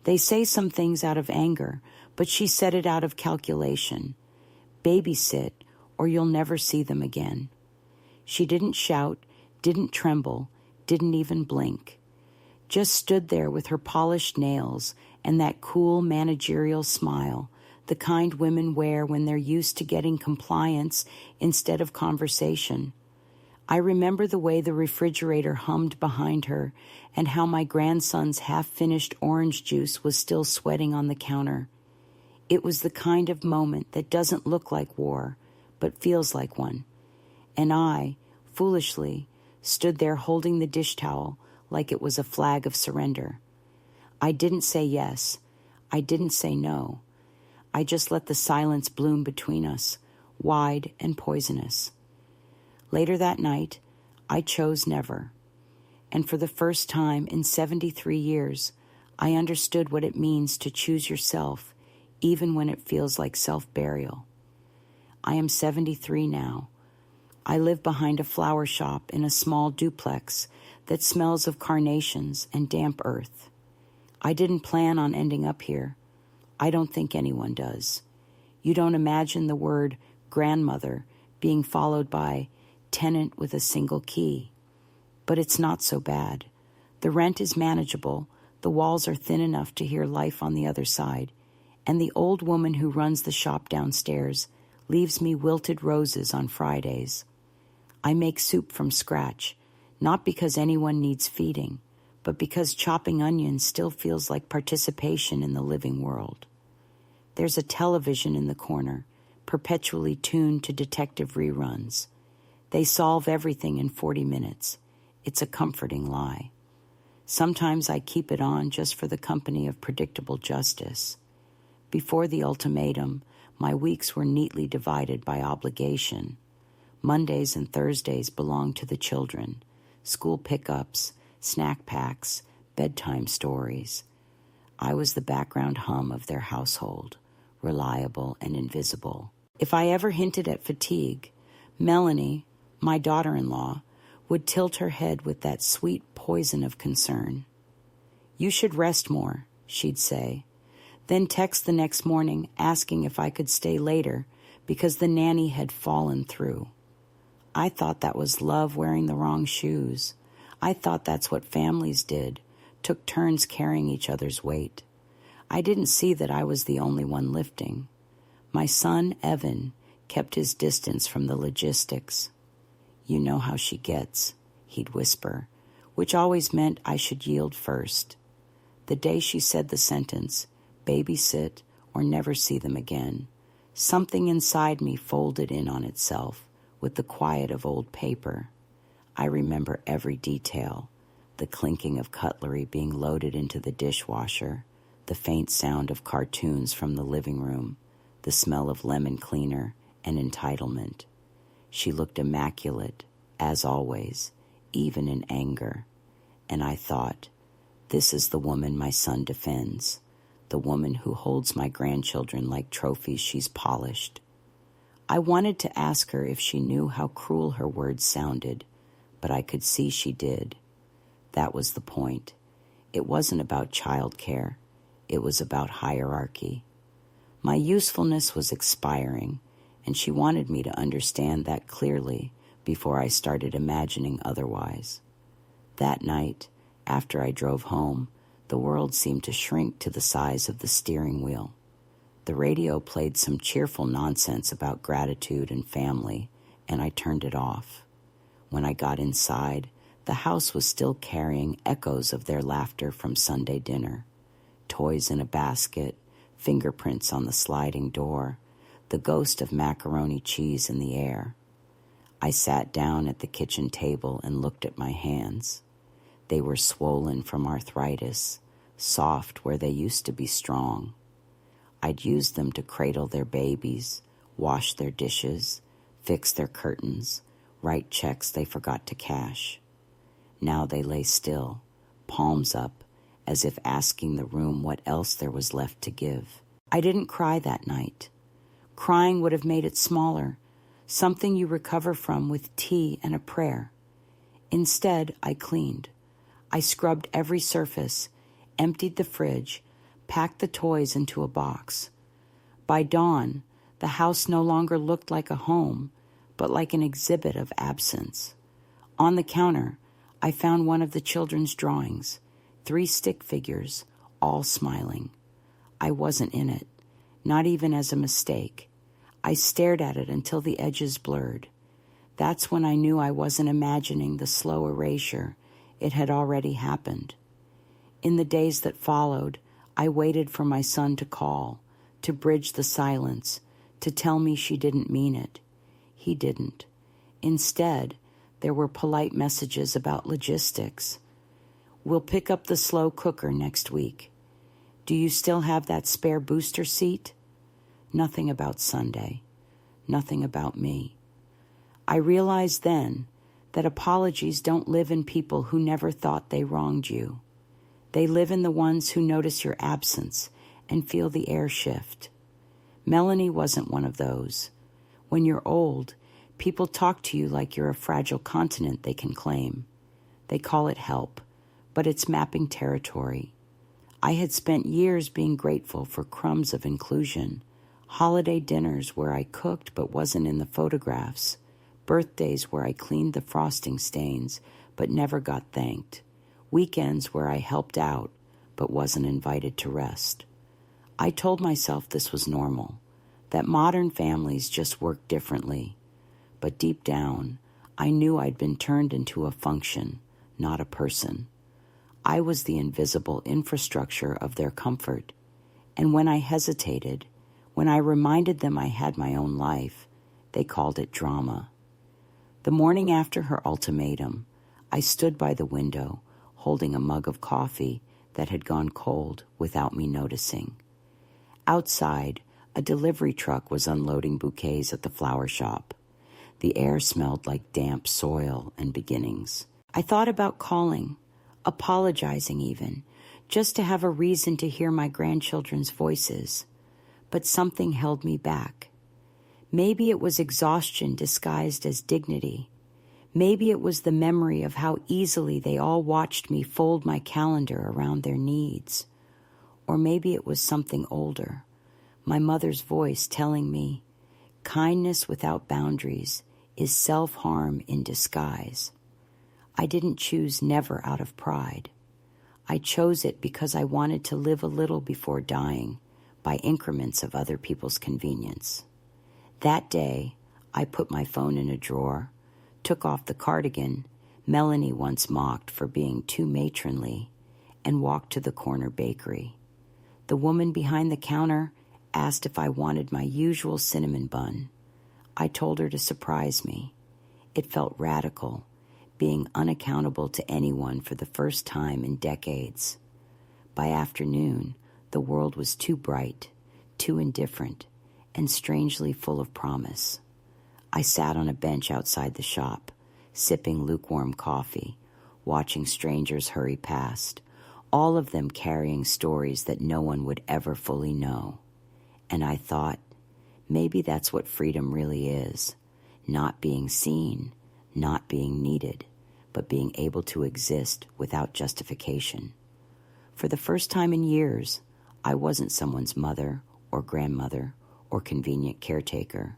They say some things out of anger, but she said it out of calculation. Babysit, or you'll never see them again. She didn't shout, didn't tremble, didn't even blink. Just stood there with her polished nails and that cool managerial smile, the kind women wear when they're used to getting compliance instead of conversation. I remember the way the refrigerator hummed behind her and how my grandson's half-finished orange juice was still sweating on the counter. It was the kind of moment that doesn't look like war, but feels like one. And I, foolishly, stood there holding the dish towel like it was a flag of surrender. I didn't say yes. I didn't say no. I just let the silence bloom between us, wide and poisonous. Later that night, I chose never. And for the first time in 73 years, I understood what it means to choose yourself, even when it feels like self-burial. I am 73 now. I live behind a flower shop in a small duplex that smells of carnations and damp earth. I didn't plan on ending up here. I don't think anyone does. You don't imagine the word grandmother being followed by tenant with a single key. But it's not so bad. The rent is manageable, the walls are thin enough to hear life on the other side, and the old woman who runs the shop downstairs leaves me wilted roses on Fridays. I make soup from scratch, not because anyone needs feeding, but because chopping onions still feels like participation in the living world. There's a television in the corner, perpetually tuned to detective reruns. They solve everything in 40 minutes. It's a comforting lie. Sometimes I keep it on just for the company of predictable justice. Before the ultimatum, my weeks were neatly divided by obligation. Mondays and Thursdays belonged to the children, school pickups, snack packs, bedtime stories. I was the background hum of their household, reliable and invisible. If I ever hinted at fatigue, Melanie, my daughter-in-law, would tilt her head with that sweet poison of concern. "You should rest more," she'd say, then text the next morning asking if I could stay later because the nanny had fallen through. I thought that was love wearing the wrong shoes. I thought that's what families did, took turns carrying each other's weight. I didn't see that I was the only one lifting. My son, Evan, kept his distance from the logistics. "You know how she gets," he'd whisper, which always meant I should yield first. The day she said the sentence, babysit or never see them again, something inside me folded in on itself with the quiet of old paper. I remember every detail, the clinking of cutlery being loaded into the dishwasher, the faint sound of cartoons from the living room, the smell of lemon cleaner and entitlement. She looked immaculate, as always, even in anger. And I thought, this is the woman my son defends, the woman who holds my grandchildren like trophies she's polished. I wanted to ask her if she knew how cruel her words sounded, but I could see she did. That was the point. It wasn't about childcare. It was about hierarchy. My usefulness was expiring, and she wanted me to understand that clearly before I started imagining otherwise. That night, after I drove home, the world seemed to shrink to the size of the steering wheel. The radio played some cheerful nonsense about gratitude and family, and I turned it off. When I got inside, the house was still carrying echoes of their laughter from Sunday dinner. Toys in a basket, fingerprints on the sliding door, the ghost of macaroni cheese in the air. I sat down at the kitchen table and looked at my hands. They were swollen from arthritis, soft where they used to be strong. I'd used them to cradle their babies, wash their dishes, fix their curtains, write checks they forgot to cash. Now they lay still, palms up, as if asking the room what else there was left to give. I didn't cry that night. Crying would have made it smaller, something you recover from with tea and a prayer. Instead, I cleaned. I scrubbed every surface, emptied the fridge, packed the toys into a box. By dawn, the house no longer looked like a home, but like an exhibit of absence. On the counter, I found one of the children's drawings, 3 stick figures, all smiling. I wasn't in it, not even as a mistake. I stared at it until the edges blurred. That's when I knew I wasn't imagining the slow erasure. It had already happened. In the days that followed, I waited for my son to call, to bridge the silence, to tell me she didn't mean it. He didn't. Instead, there were polite messages about logistics. We'll pick up the slow cooker next week. Do you still have that spare booster seat? Nothing about Sunday. Nothing about me. I realized then that apologies don't live in people who never thought they wronged you. They live in the ones who notice your absence and feel the air shift. Melanie wasn't one of those. When you're old, people talk to you like you're a fragile continent they can claim. They call it help, but it's mapping territory. I had spent years being grateful for crumbs of inclusion, holiday dinners where I cooked but wasn't in the photographs, birthdays where I cleaned the frosting stains but never got thanked, weekends where I helped out but wasn't invited to rest. I told myself this was normal, that modern families just work differently. But deep down, I knew I'd been turned into a function, not a person. I was the invisible infrastructure of their comfort. And when I hesitated, when I reminded them I had my own life, they called it drama. The morning after her ultimatum, I stood by the window, holding a mug of coffee that had gone cold without me noticing. Outside, a delivery truck was unloading bouquets at the flower shop. The air smelled like damp soil and beginnings. I thought about calling, apologizing even, just to have a reason to hear my grandchildren's voices. But something held me back. Maybe it was exhaustion disguised as dignity. Maybe it was the memory of how easily they all watched me fold my calendar around their needs. Or maybe it was something older, my mother's voice telling me, kindness without boundaries is self-harm in disguise. I didn't choose never out of pride. I chose it because I wanted to live a little before dying, by increments of other people's convenience. That day, I put my phone in a drawer, took off the cardigan Melanie once mocked for being too matronly, and walked to the corner bakery. The woman behind the counter asked if I wanted my usual cinnamon bun. I told her to surprise me. It felt radical, being unaccountable to anyone for the first time in decades. By afternoon, the world was too bright, too indifferent, and strangely full of promise. I sat on a bench outside the shop, sipping lukewarm coffee, watching strangers hurry past, all of them carrying stories that no one would ever fully know. And I thought, maybe that's what freedom really is, not being seen, not being needed, but being able to exist without justification. For the first time in years, I wasn't someone's mother or grandmother or convenient caretaker.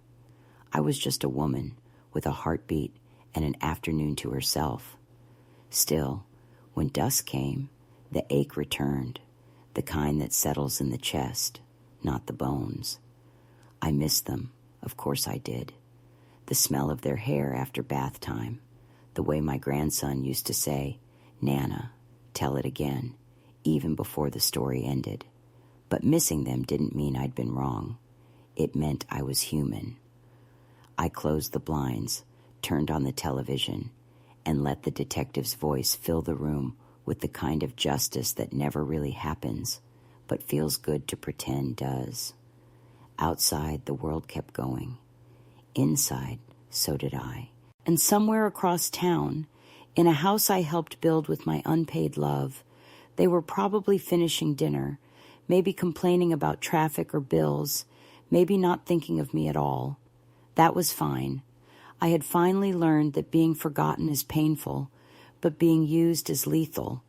I was just a woman with a heartbeat and an afternoon to herself. Still, when dusk came, the ache returned, the kind that settles in the chest, not the bones. I missed them, of course I did. The smell of their hair after bath time, the way my grandson used to say, "Nana, tell it again," even before the story ended. But missing them didn't mean I'd been wrong. It meant I was human. I closed the blinds, turned on the television, and let the detective's voice fill the room with the kind of justice that never really happens, but feels good to pretend does. Outside, the world kept going. Inside, so did I. And somewhere across town, in a house I helped build with my unpaid love, they were probably finishing dinner, maybe complaining about traffic or bills, maybe not thinking of me at all. That was fine. I had finally learned that being forgotten is painful, but being used is lethal.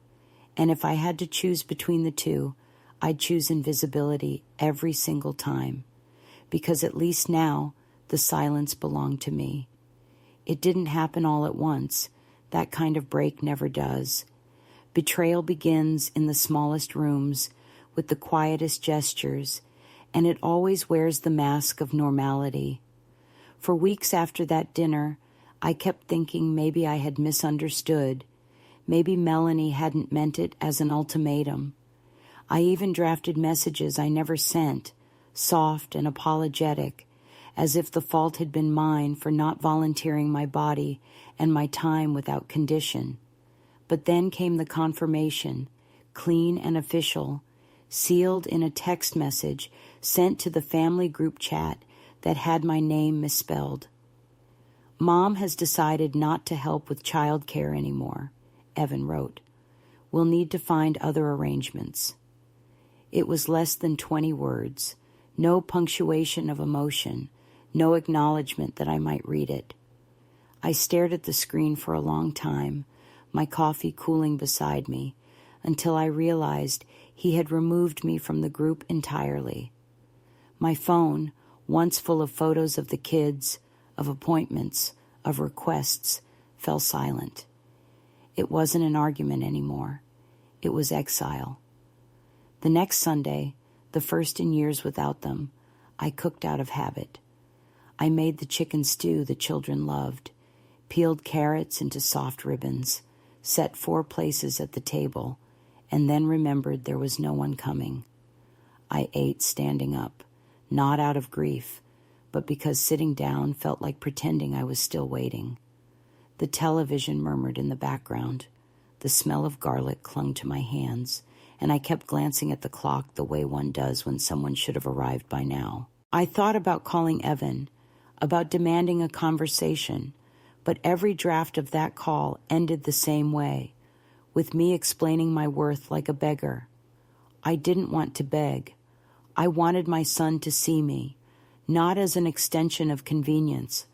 And if I had to choose between the two, I'd choose invisibility every single time, because at least now the silence belonged to me. It didn't happen all at once. That kind of break never does. Betrayal begins in the smallest rooms with the quietest gestures, and it always wears the mask of normality. For weeks after that dinner, I kept thinking maybe I had misunderstood. Maybe Melanie hadn't meant it as an ultimatum. I even drafted messages I never sent, soft and apologetic, as if the fault had been mine for not volunteering my body and my time without condition. But then came the confirmation, clean and official, sealed in a text message sent to the family group chat that had my name misspelled. Mom has decided not to help with childcare anymore, Evan wrote. We'll need to find other arrangements. It was less than 20 words, no punctuation of emotion, no acknowledgement that I might read it. I stared at the screen for a long time, my coffee cooling beside me, until I realized he had removed me from the group entirely. My phone, once full of photos of the kids, of appointments, of requests, fell silent. It wasn't an argument anymore. It was exile. The next Sunday, the first in years without them, I cooked out of habit. I made the chicken stew the children loved, peeled carrots into soft ribbons, set 4 places at the table, and then remembered there was no one coming. I ate standing up, not out of grief, but because sitting down felt like pretending I was still waiting. The television murmured in the background. The smell of garlic clung to my hands, and I kept glancing at the clock the way one does when someone should have arrived by now. I thought about calling Evan, about demanding a conversation, but every draft of that call ended the same way, with me explaining my worth like a beggar. I didn't want to beg. I wanted my son to see me, not as an extension of convenience,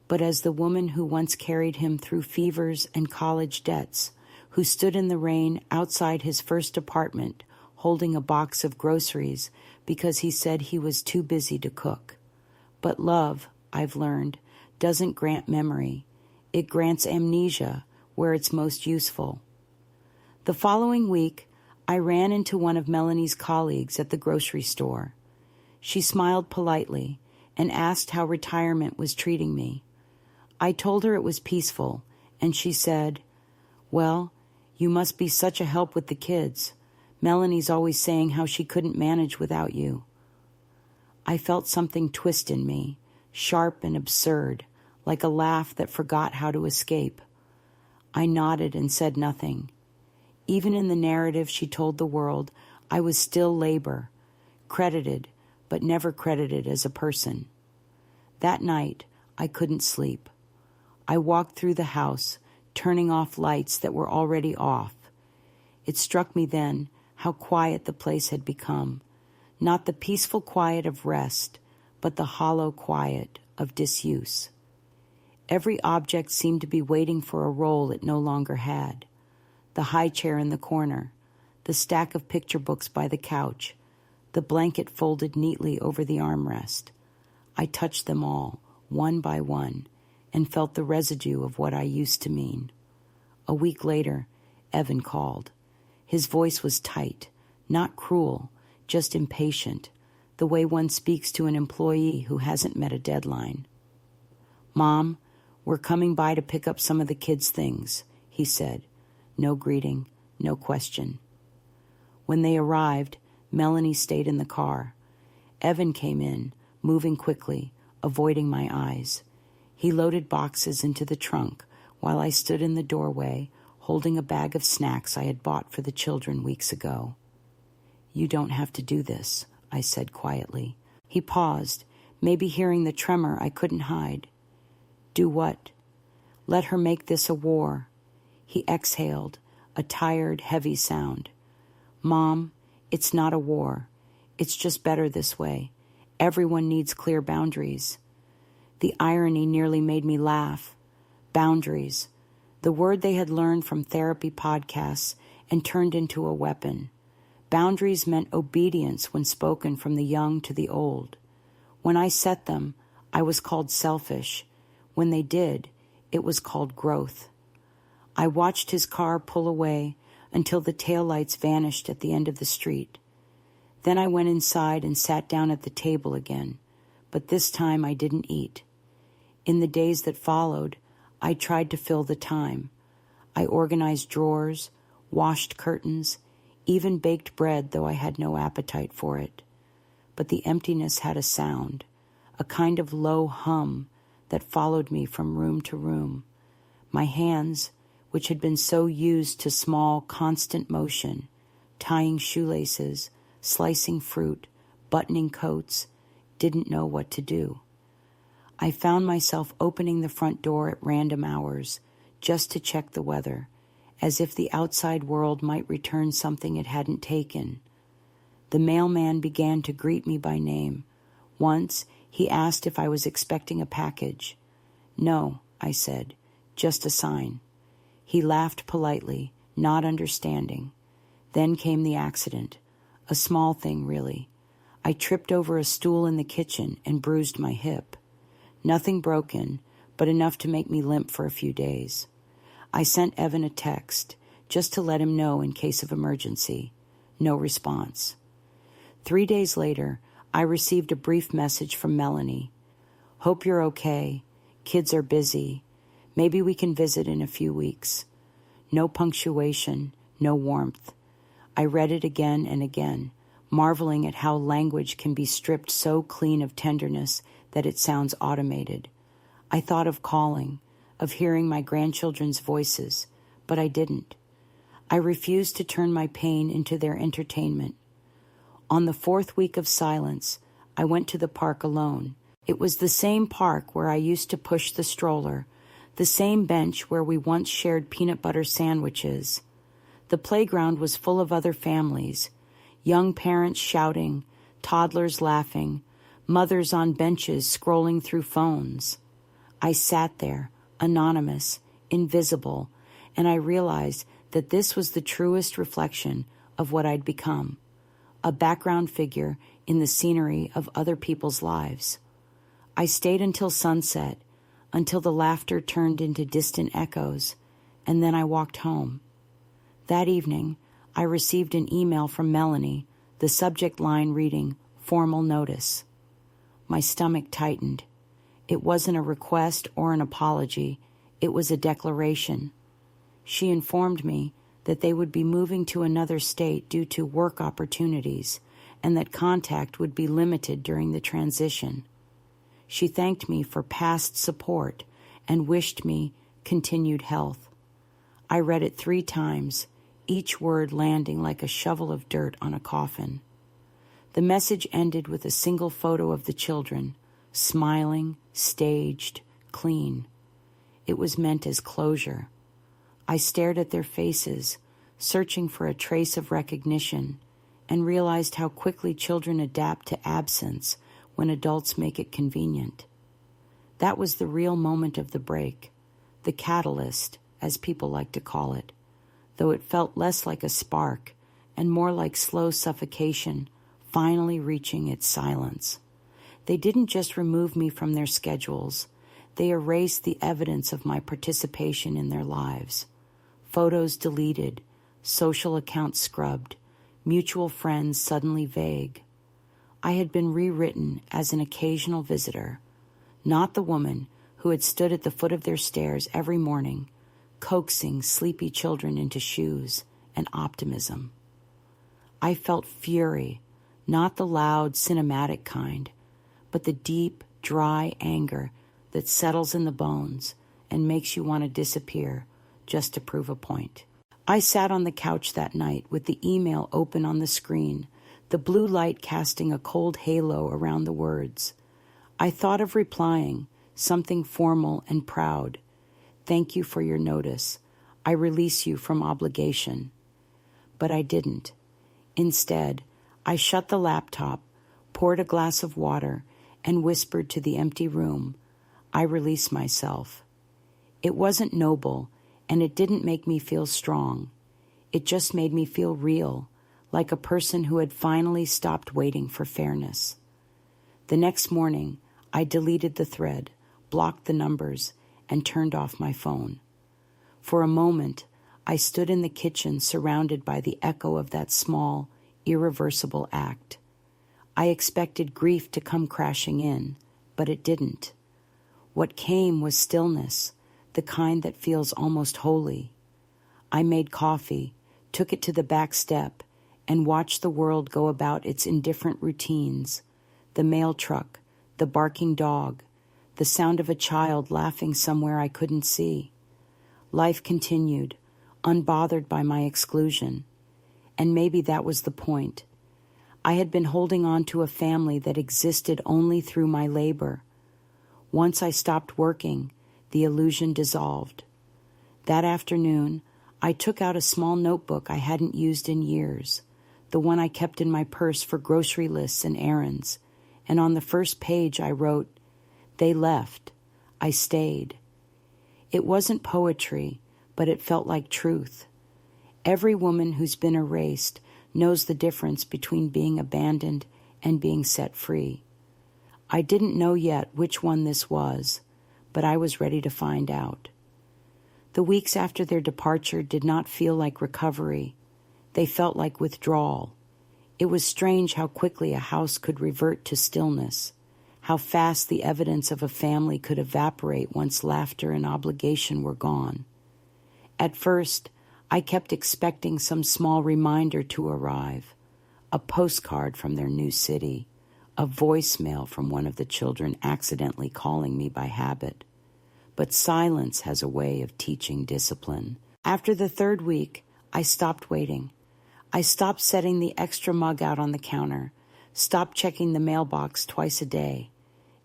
but as the woman who once carried him through fevers and college debts, who stood in the rain outside his first apartment holding a box of groceries because he said he was too busy to cook. But love, I've learned, doesn't grant memory. It grants amnesia where it's most useful. The following week, I ran into one of Melanie's colleagues at the grocery store. She smiled politely and asked how retirement was treating me. I told her it was peaceful, and she said, "Well, you must be such a help with the kids. Melanie's always saying how she couldn't manage without you." I felt something twist in me, sharp and absurd, like a laugh that forgot how to escape. I nodded and said nothing. Even in the narrative she told the world, I was still labor, credited, but never credited as a person. That night, I couldn't sleep. I walked through the house, turning off lights that were already off. It struck me then how quiet the place had become, not the peaceful quiet of rest, but the hollow quiet of disuse. Every object seemed to be waiting for a role it no longer had. The high chair in the corner, the stack of picture books by the couch, the blanket folded neatly over the armrest. I touched them all, one by one, and felt the residue of what I used to mean. A week later, Evan called. His voice was tight, not cruel, just impatient, the way one speaks to an employee who hasn't met a deadline. "Mom, we're coming by to pick up some of the kids' things," he said. No greeting, no question. When they arrived, Melanie stayed in the car. Evan came in, moving quickly, avoiding my eyes. He loaded boxes into the trunk while I stood in the doorway, holding a bag of snacks I had bought for the children weeks ago. "You don't have to do this," I said quietly. He paused, maybe hearing the tremor I couldn't hide. "Do what?" "Let her make this a war." He exhaled, a tired, heavy sound. "Mom, it's not a war. It's just better this way. Everyone needs clear boundaries." The irony nearly made me laugh. Boundaries, the word they had learned from therapy podcasts and turned into a weapon. Boundaries meant obedience when spoken from the young to the old. When I set them, I was called selfish. When they did, it was called growth. I watched his car pull away until the taillights vanished at the end of the street. Then I went inside and sat down at the table again, but this time I didn't eat. In the days that followed, I tried to fill the time. I organized drawers, washed curtains, even baked bread, though I had no appetite for it. But the emptiness had a sound, a kind of low hum that followed me from room to room. My hands, which had been so used to small, constant motion, tying shoelaces, slicing fruit, buttoning coats, didn't know what to do. I found myself opening the front door at random hours just to check the weather, as if the outside world might return something it hadn't taken. The mailman began to greet me by name. Once, he asked if I was expecting a package. "No," I said, "just a sign." He laughed politely, not understanding. Then came the accident. A small thing, really. I tripped over a stool in the kitchen and bruised my hip. Nothing broken, but enough to make me limp for a few days. I sent Evan a text, just to let him know in case of emergency. No response. 3 days later, I received a brief message from Melanie. "Hope you're okay. Kids are busy. Maybe we can visit in a few weeks." No punctuation, no warmth. I read it again and again, marveling at how language can be stripped so clean of tenderness that it sounds automated. I thought of calling, of hearing my grandchildren's voices, but I didn't. I refused to turn my pain into their entertainment. On the 4th week of silence, I went to the park alone. It was the same park where I used to push the stroller, the same bench where we once shared peanut butter sandwiches. The playground was full of other families, young parents shouting, toddlers laughing, mothers on benches scrolling through phones. I sat there, anonymous, invisible, and I realized that this was the truest reflection of what I'd become, a background figure in the scenery of other people's lives. I stayed until sunset, until the laughter turned into distant echoes, and then I walked home. That evening, I received an email from Melanie, the subject line reading, "Formal notice." My stomach tightened. It wasn't a request or an apology. It was a declaration. She informed me that they would be moving to another state due to work opportunities, and that contact would be limited during the transition. She thanked me for past support and wished me continued health. I read it 3 times, each word landing like a shovel of dirt on a coffin. The message ended with a single photo of the children, smiling, staged, clean. It was meant as closure. I stared at their faces, searching for a trace of recognition, and realized how quickly children adapt to absence when adults make it convenient. That was the real moment of the break, the catalyst, as people like to call it, though it felt less like a spark and more like slow suffocation, finally reaching its silence. They didn't just remove me from their schedules, they erased the evidence of my participation in their lives. Photos deleted, social accounts scrubbed, mutual friends suddenly vague. I had been rewritten as an occasional visitor, not the woman who had stood at the foot of their stairs every morning, coaxing sleepy children into shoes and optimism. I felt fury, not the loud, cinematic kind, but the deep, dry anger that settles in the bones and makes you want to disappear just to prove a point. I sat on the couch that night with the email open on the screen, the blue light casting a cold halo around the words. I thought of replying, something formal and proud. "Thank you for your notice. I release you from obligation." But I didn't. Instead, I shut the laptop, poured a glass of water, and whispered to the empty room, "I release myself." It wasn't noble, and it didn't make me feel strong. It just made me feel real, like a person who had finally stopped waiting for fairness. The next morning, I deleted the thread, blocked the numbers, and turned off my phone. For a moment, I stood in the kitchen surrounded by the echo of that small, irreversible act. I expected grief to come crashing in, but it didn't. What came was stillness, the kind that feels almost holy. I made coffee, took it to the back step, and watched the world go about its indifferent routines. The mail truck, the barking dog, the sound of a child laughing somewhere I couldn't see. Life continued, unbothered by my exclusion. And maybe that was the point. I had been holding on to a family that existed only through my labor. Once I stopped working, the illusion dissolved. That afternoon, I took out a small notebook I hadn't used in years, the one I kept in my purse for grocery lists and errands, and on the first page I wrote, "They left. I stayed." It wasn't poetry, but it felt like truth. Every woman who's been erased knows the difference between being abandoned and being set free. I didn't know yet which one this was, but I was ready to find out. The weeks after their departure did not feel like recovery. They felt like withdrawal. It was strange how quickly a house could revert to stillness, how fast the evidence of a family could evaporate once laughter and obligation were gone. At first, I kept expecting some small reminder to arrive, a postcard from their new city, a voicemail from one of the children accidentally calling me by habit. But silence has a way of teaching discipline. After the third week, I stopped waiting. I stopped setting the extra mug out on the counter, stopped checking the mailbox twice a day.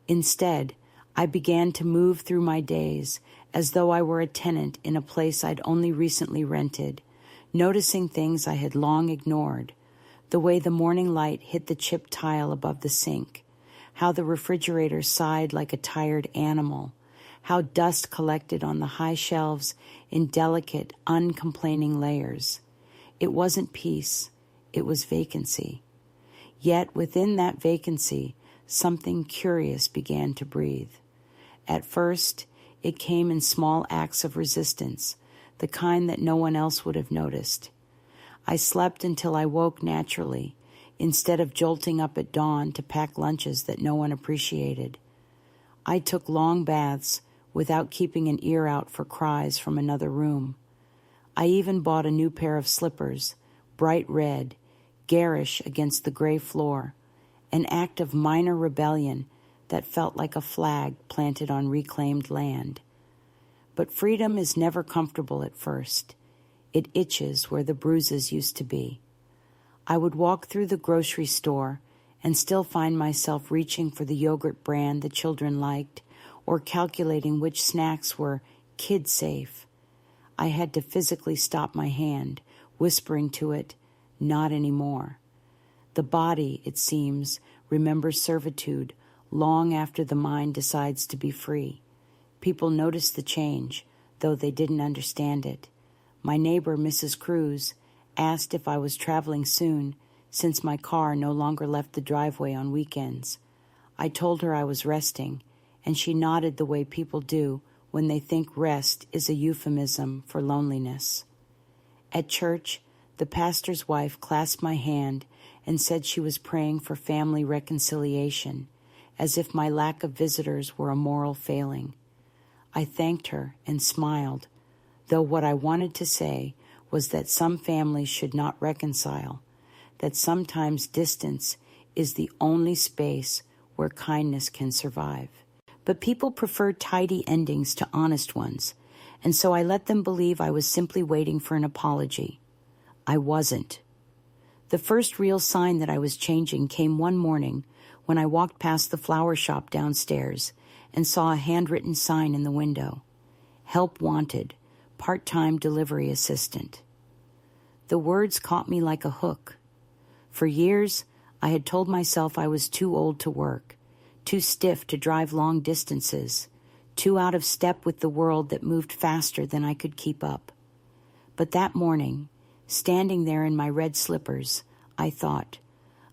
Instead, I began to move through my days as though I were a tenant in a place I'd only recently rented, noticing things I had long ignored, the way the morning light hit the chipped tile above the sink, how the refrigerator sighed like a tired animal, how dust collected on the high shelves in delicate, uncomplaining layers. It wasn't peace, it was vacancy. Yet within that vacancy, something curious began to breathe. At first, it came in small acts of resistance, the kind that no one else would have noticed. I slept until I woke naturally, instead of jolting up at dawn to pack lunches that no one appreciated. I took long baths without keeping an ear out for cries from another room. I even bought a new pair of slippers, bright red, garish against the gray floor, an act of minor rebellion that felt like a flag planted on reclaimed land. But freedom is never comfortable at first. It itches where the bruises used to be. I would walk through the grocery store and still find myself reaching for the yogurt brand the children liked or calculating which snacks were kid-safe. I had to physically stop my hand, whispering to it, "Not anymore." The body, it seems, remembers servitude long after the mind decides to be free. People notice the change, though they didn't understand it. My neighbor, Mrs. Cruz, asked if I was traveling soon, since my car no longer left the driveway on weekends. I told her I was resting, and she nodded the way people do when they think rest is a euphemism for loneliness. At church, the pastor's wife clasped my hand and said she was praying for family reconciliation, as if my lack of visitors were a moral failing. I thanked her and smiled, though what I wanted to say was that some families should not reconcile, that sometimes distance is the only space where kindness can survive. But people prefer tidy endings to honest ones, and so I let them believe I was simply waiting for an apology. I wasn't. The first real sign that I was changing came one morning when I walked past the flower shop downstairs and saw a handwritten sign in the window. Help wanted, part-time delivery assistant. The words caught me like a hook. For years, I had told myself I was too old to work, too stiff to drive long distances, too out of step with the world that moved faster than I could keep up. But that morning, standing there in my red slippers, I thought.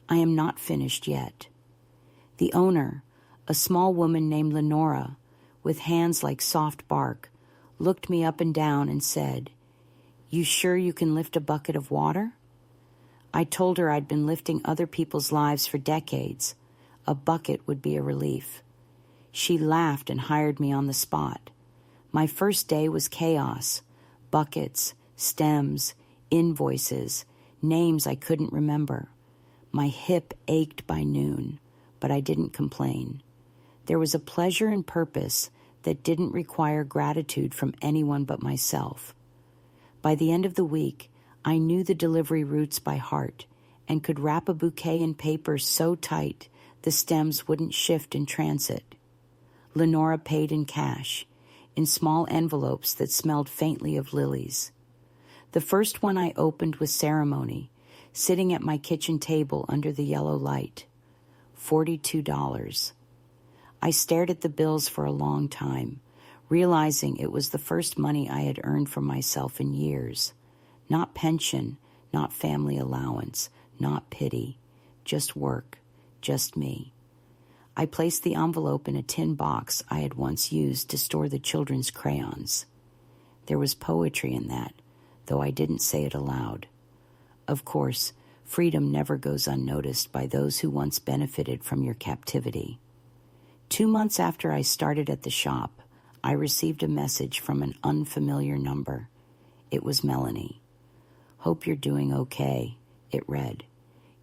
I am not finished yet. The owner, a small woman named Lenora, with hands like soft bark, looked me up and down and said, "You sure you can lift a bucket of water?" I told her I'd been lifting other people's lives for decades. A bucket would be a relief. She laughed and hired me on the spot. My first day was chaos. Buckets, stems, invoices, names I couldn't remember. My hip ached by noon, but I didn't complain. There was a pleasure and purpose that didn't require gratitude from anyone but myself. By the end of the week, I knew the delivery routes by heart and could wrap a bouquet in paper so tight the stems wouldn't shift in transit. Lenora paid in cash, in small envelopes that smelled faintly of lilies. The first one I opened with ceremony, sitting at my kitchen table under the yellow light. $42. I stared at the bills for a long time, realizing it was the first money I had earned for myself in years. Not pension, not family allowance, not pity, just work, just me. I placed the envelope in a tin box I had once used to store the children's crayons. There was poetry in that, though I didn't say it aloud. Of course, freedom never goes unnoticed by those who once benefited from your captivity. 2 months after I started at the shop, I received a message from an unfamiliar number. It was Melanie. "Hope you're doing okay," it read.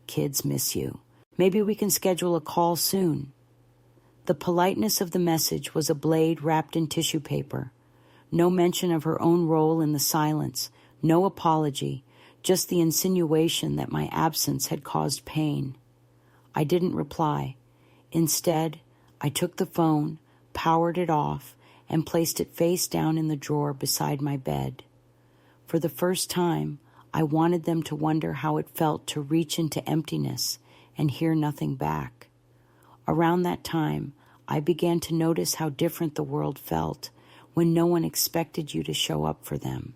"Kids miss you. Maybe we can schedule a call soon." The politeness of the message was a blade wrapped in tissue paper. No mention of her own role in the silence, no apology, just the insinuation that my absence had caused pain. I didn't reply. Instead, I took the phone, powered it off, and placed it face down in the drawer beside my bed. For the first time, I wanted them to wonder how it felt to reach into emptiness and hear nothing back. Around that time, I began to notice how different the world felt when no one expected you to show up for them.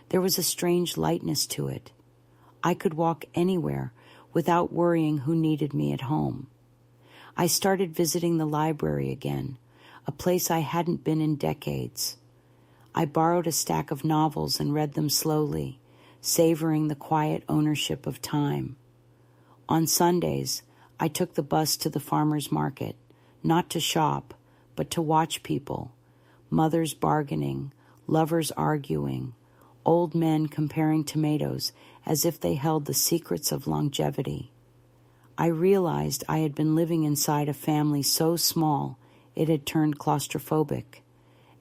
There was a strange lightness to it. I could walk anywhere without worrying who needed me at home. I started visiting the library again, a place I hadn't been in decades. I borrowed a stack of novels and read them slowly, savoring the quiet ownership of time. On Sundays, I took the bus to the farmer's market, not to shop, but to watch people, mothers bargaining, lovers arguing, old men comparing tomatoes as if they held the secrets of longevity. I realized I had been living inside a family so small it had turned claustrophobic,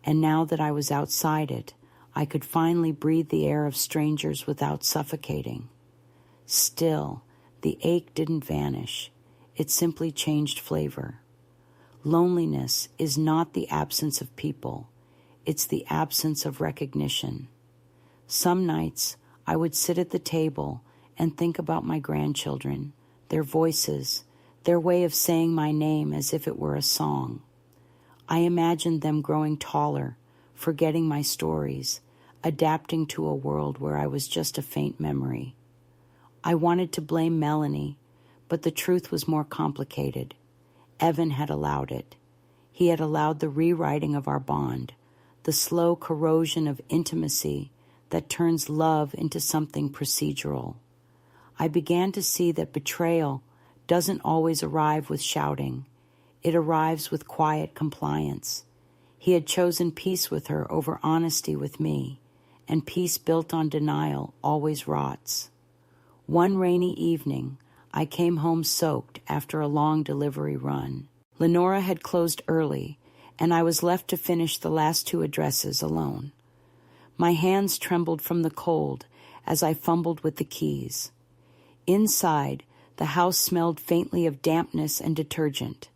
and now that I was outside it, I could finally breathe the air of strangers without suffocating. Still, the ache didn't vanish. It simply changed flavor. Loneliness is not the absence of people. It's the absence of recognition. Some nights, I would sit at the table and think about my grandchildren, their voices, their way of saying my name as if it were a song. I imagined them growing taller, forgetting my stories, adapting to a world where I was just a faint memory. I wanted to blame Melanie, but the truth was more complicated. Evan had allowed it. He had allowed the rewriting of our bond, the slow corrosion of intimacy that turns love into something procedural. I began to see that betrayal doesn't always arrive with shouting. It arrives with quiet compliance. He had chosen peace with her over honesty with me, and peace built on denial always rots. One rainy evening, I came home soaked after a long delivery run. Lenora had closed early, and I was left to finish the last 2 addresses alone. My hands trembled from the cold as I fumbled with the keys. Inside, the house smelled faintly of dampness and detergent.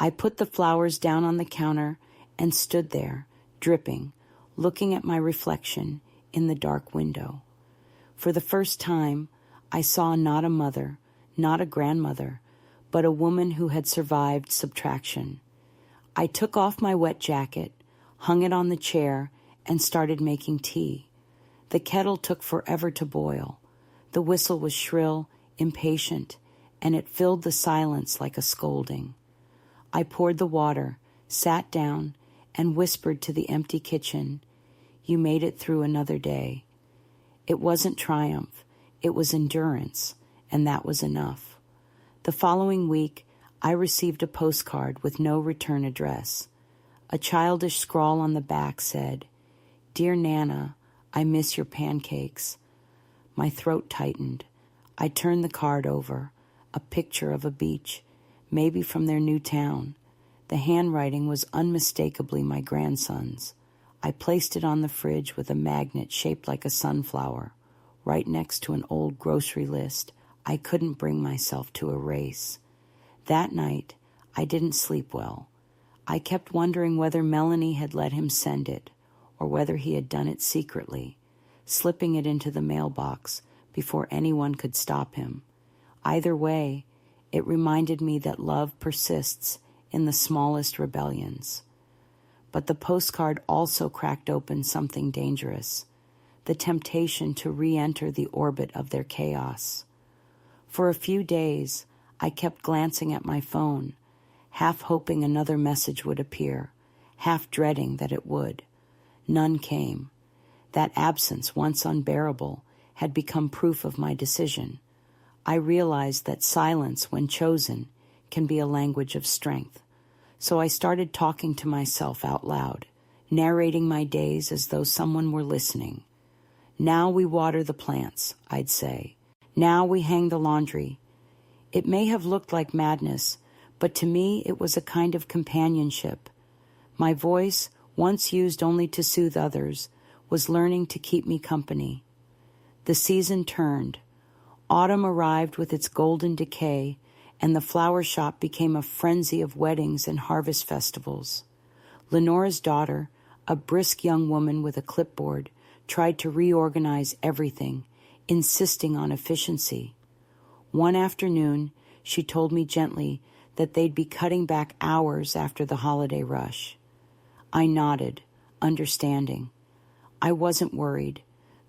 I put the flowers down on the counter and stood there, dripping, looking at my reflection in the dark window. For the first time, I saw not a mother, not a grandmother, but a woman who had survived subtraction. I took off my wet jacket, hung it on the chair, and started making tea. The kettle took forever to boil. The whistle was shrill, impatient, and it filled the silence like a scolding. I poured the water, sat down, and whispered to the empty kitchen, "You made it through another day." It wasn't triumph, it was endurance, and that was enough. The following week, I received a postcard with no return address. A childish scrawl on the back said, "Dear Nana, I miss your pancakes." My throat tightened. I turned the card over, a picture of a beach, maybe from their new town. The handwriting was unmistakably my grandson's. I placed it on the fridge with a magnet shaped like a sunflower, right next to an old grocery list I couldn't bring myself to erase. That night, I didn't sleep well. I kept wondering whether Melanie had let him send it, or whether he had done it secretly, slipping it into the mailbox before anyone could stop him. Either way, it reminded me that love persists in the smallest rebellions. But the postcard also cracked open something dangerous, the temptation to re-enter the orbit of their chaos. For a few days, I kept glancing at my phone, half hoping another message would appear, half dreading that it would. None came. That absence, once unbearable, had become proof of my decision. I realized that silence, when chosen, can be a language of strength. So I started talking to myself out loud, narrating my days as though someone were listening. "Now we water the plants," I'd say. "Now we hang the laundry." It may have looked like madness, but to me it was a kind of companionship. My voice, once used only to soothe others, was learning to keep me company. The season turned. Autumn arrived with its golden decay, and the flower shop became a frenzy of weddings and harvest festivals. Lenora's daughter, a brisk young woman with a clipboard, tried to reorganize everything, insisting on efficiency. One afternoon, she told me gently that they'd be cutting back hours after the holiday rush. I nodded, understanding. I wasn't worried.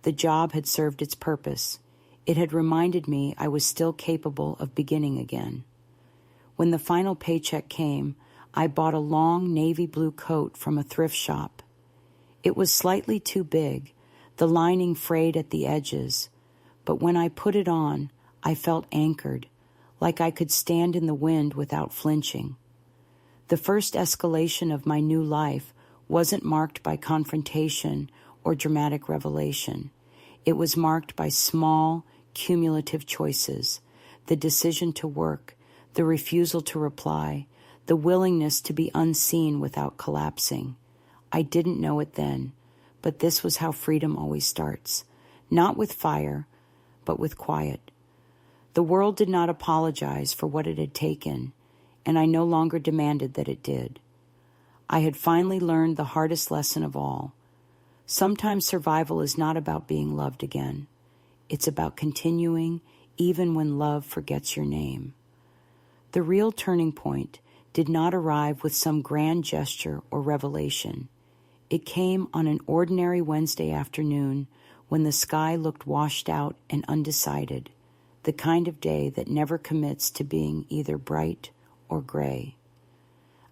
The job had served its purpose. It had reminded me I was still capable of beginning again. When the final paycheck came, I bought a long navy blue coat from a thrift shop. It was slightly too big, the lining frayed at the edges, but when I put it on, I felt anchored, like I could stand in the wind without flinching. The first escalation of my new life wasn't marked by confrontation or dramatic revelation. It was marked by small, cumulative choices, the decision to work, the refusal to reply, the willingness to be unseen without collapsing. I didn't know it then, but this was how freedom always starts, not with fire, but with quiet. The world did not apologize for what it had taken, and I no longer demanded that it did. I had finally learned the hardest lesson of all. Sometimes survival is not about being loved again. It's about continuing even when love forgets your name. The real turning point did not arrive with some grand gesture or revelation. It came on an ordinary Wednesday afternoon when the sky looked washed out and undecided, the kind of day that never commits to being either bright or gray.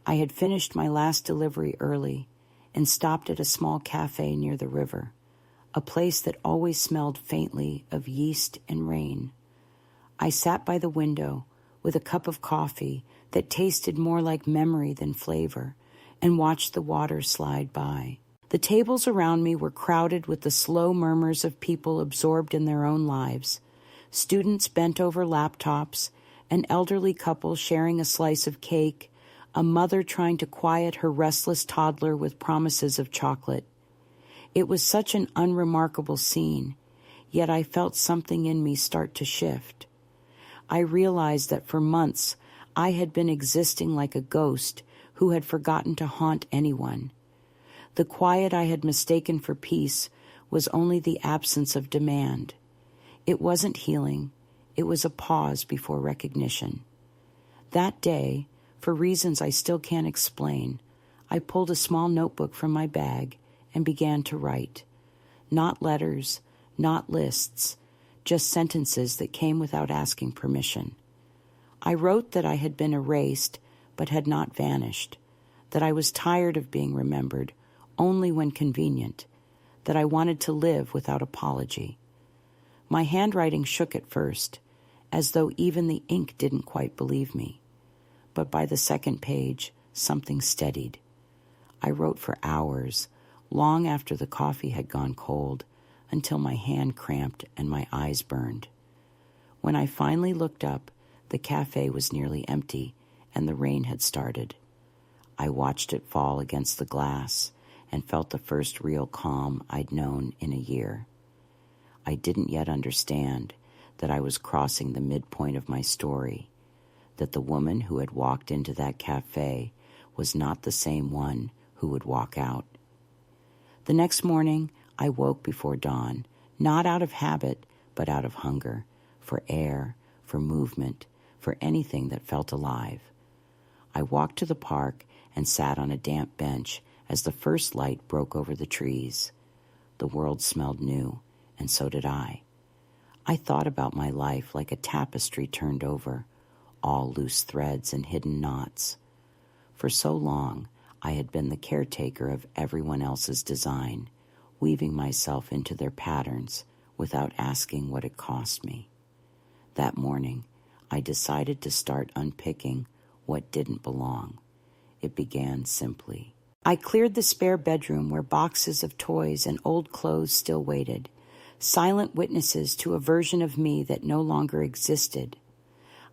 I had finished my last delivery early and stopped at a small cafe near the river, a place that always smelled faintly of yeast and rain. I sat by the window with a cup of coffee that tasted more like memory than flavor and watched the water slide by. The tables around me were crowded with the slow murmurs of people absorbed in their own lives, students bent over laptops, an elderly couple sharing a slice of cake, a mother trying to quiet her restless toddler with promises of chocolate. It was such an unremarkable scene, yet I felt something in me start to shift. I realized that for months I had been existing like a ghost who had forgotten to haunt anyone. The quiet I had mistaken for peace was only the absence of demand. It wasn't healing, it was a pause before recognition. That day, for reasons I still can't explain, I pulled a small notebook from my bag and began to write. Not letters, not lists, just sentences that came without asking permission. I wrote that I had been erased but had not vanished, that I was tired of being remembered only when convenient, that I wanted to live without apology. My handwriting shook at first, as though even the ink didn't quite believe me. But by the second page, something steadied. I wrote for hours, long after the coffee had gone cold, until my hand cramped and my eyes burned. When I finally looked up, the cafe was nearly empty, and the rain had started. I watched it fall against the glass and felt the first real calm I'd known in a year. I didn't yet understand that I was crossing the midpoint of my story, that the woman who had walked into that cafe was not the same one who would walk out. The next morning, I woke before dawn, not out of habit, but out of hunger, for air, for movement, for anything that felt alive. I walked to the park and sat on a damp bench as the first light broke over the trees. The world smelled new, and so did I. I thought about my life like a tapestry turned over, all loose threads and hidden knots. For so long, I had been the caretaker of everyone else's design, weaving myself into their patterns without asking what it cost me. That morning, I decided to start unpicking what didn't belong. It began simply. I cleared the spare bedroom where boxes of toys and old clothes still waited, silent witnesses to a version of me that no longer existed.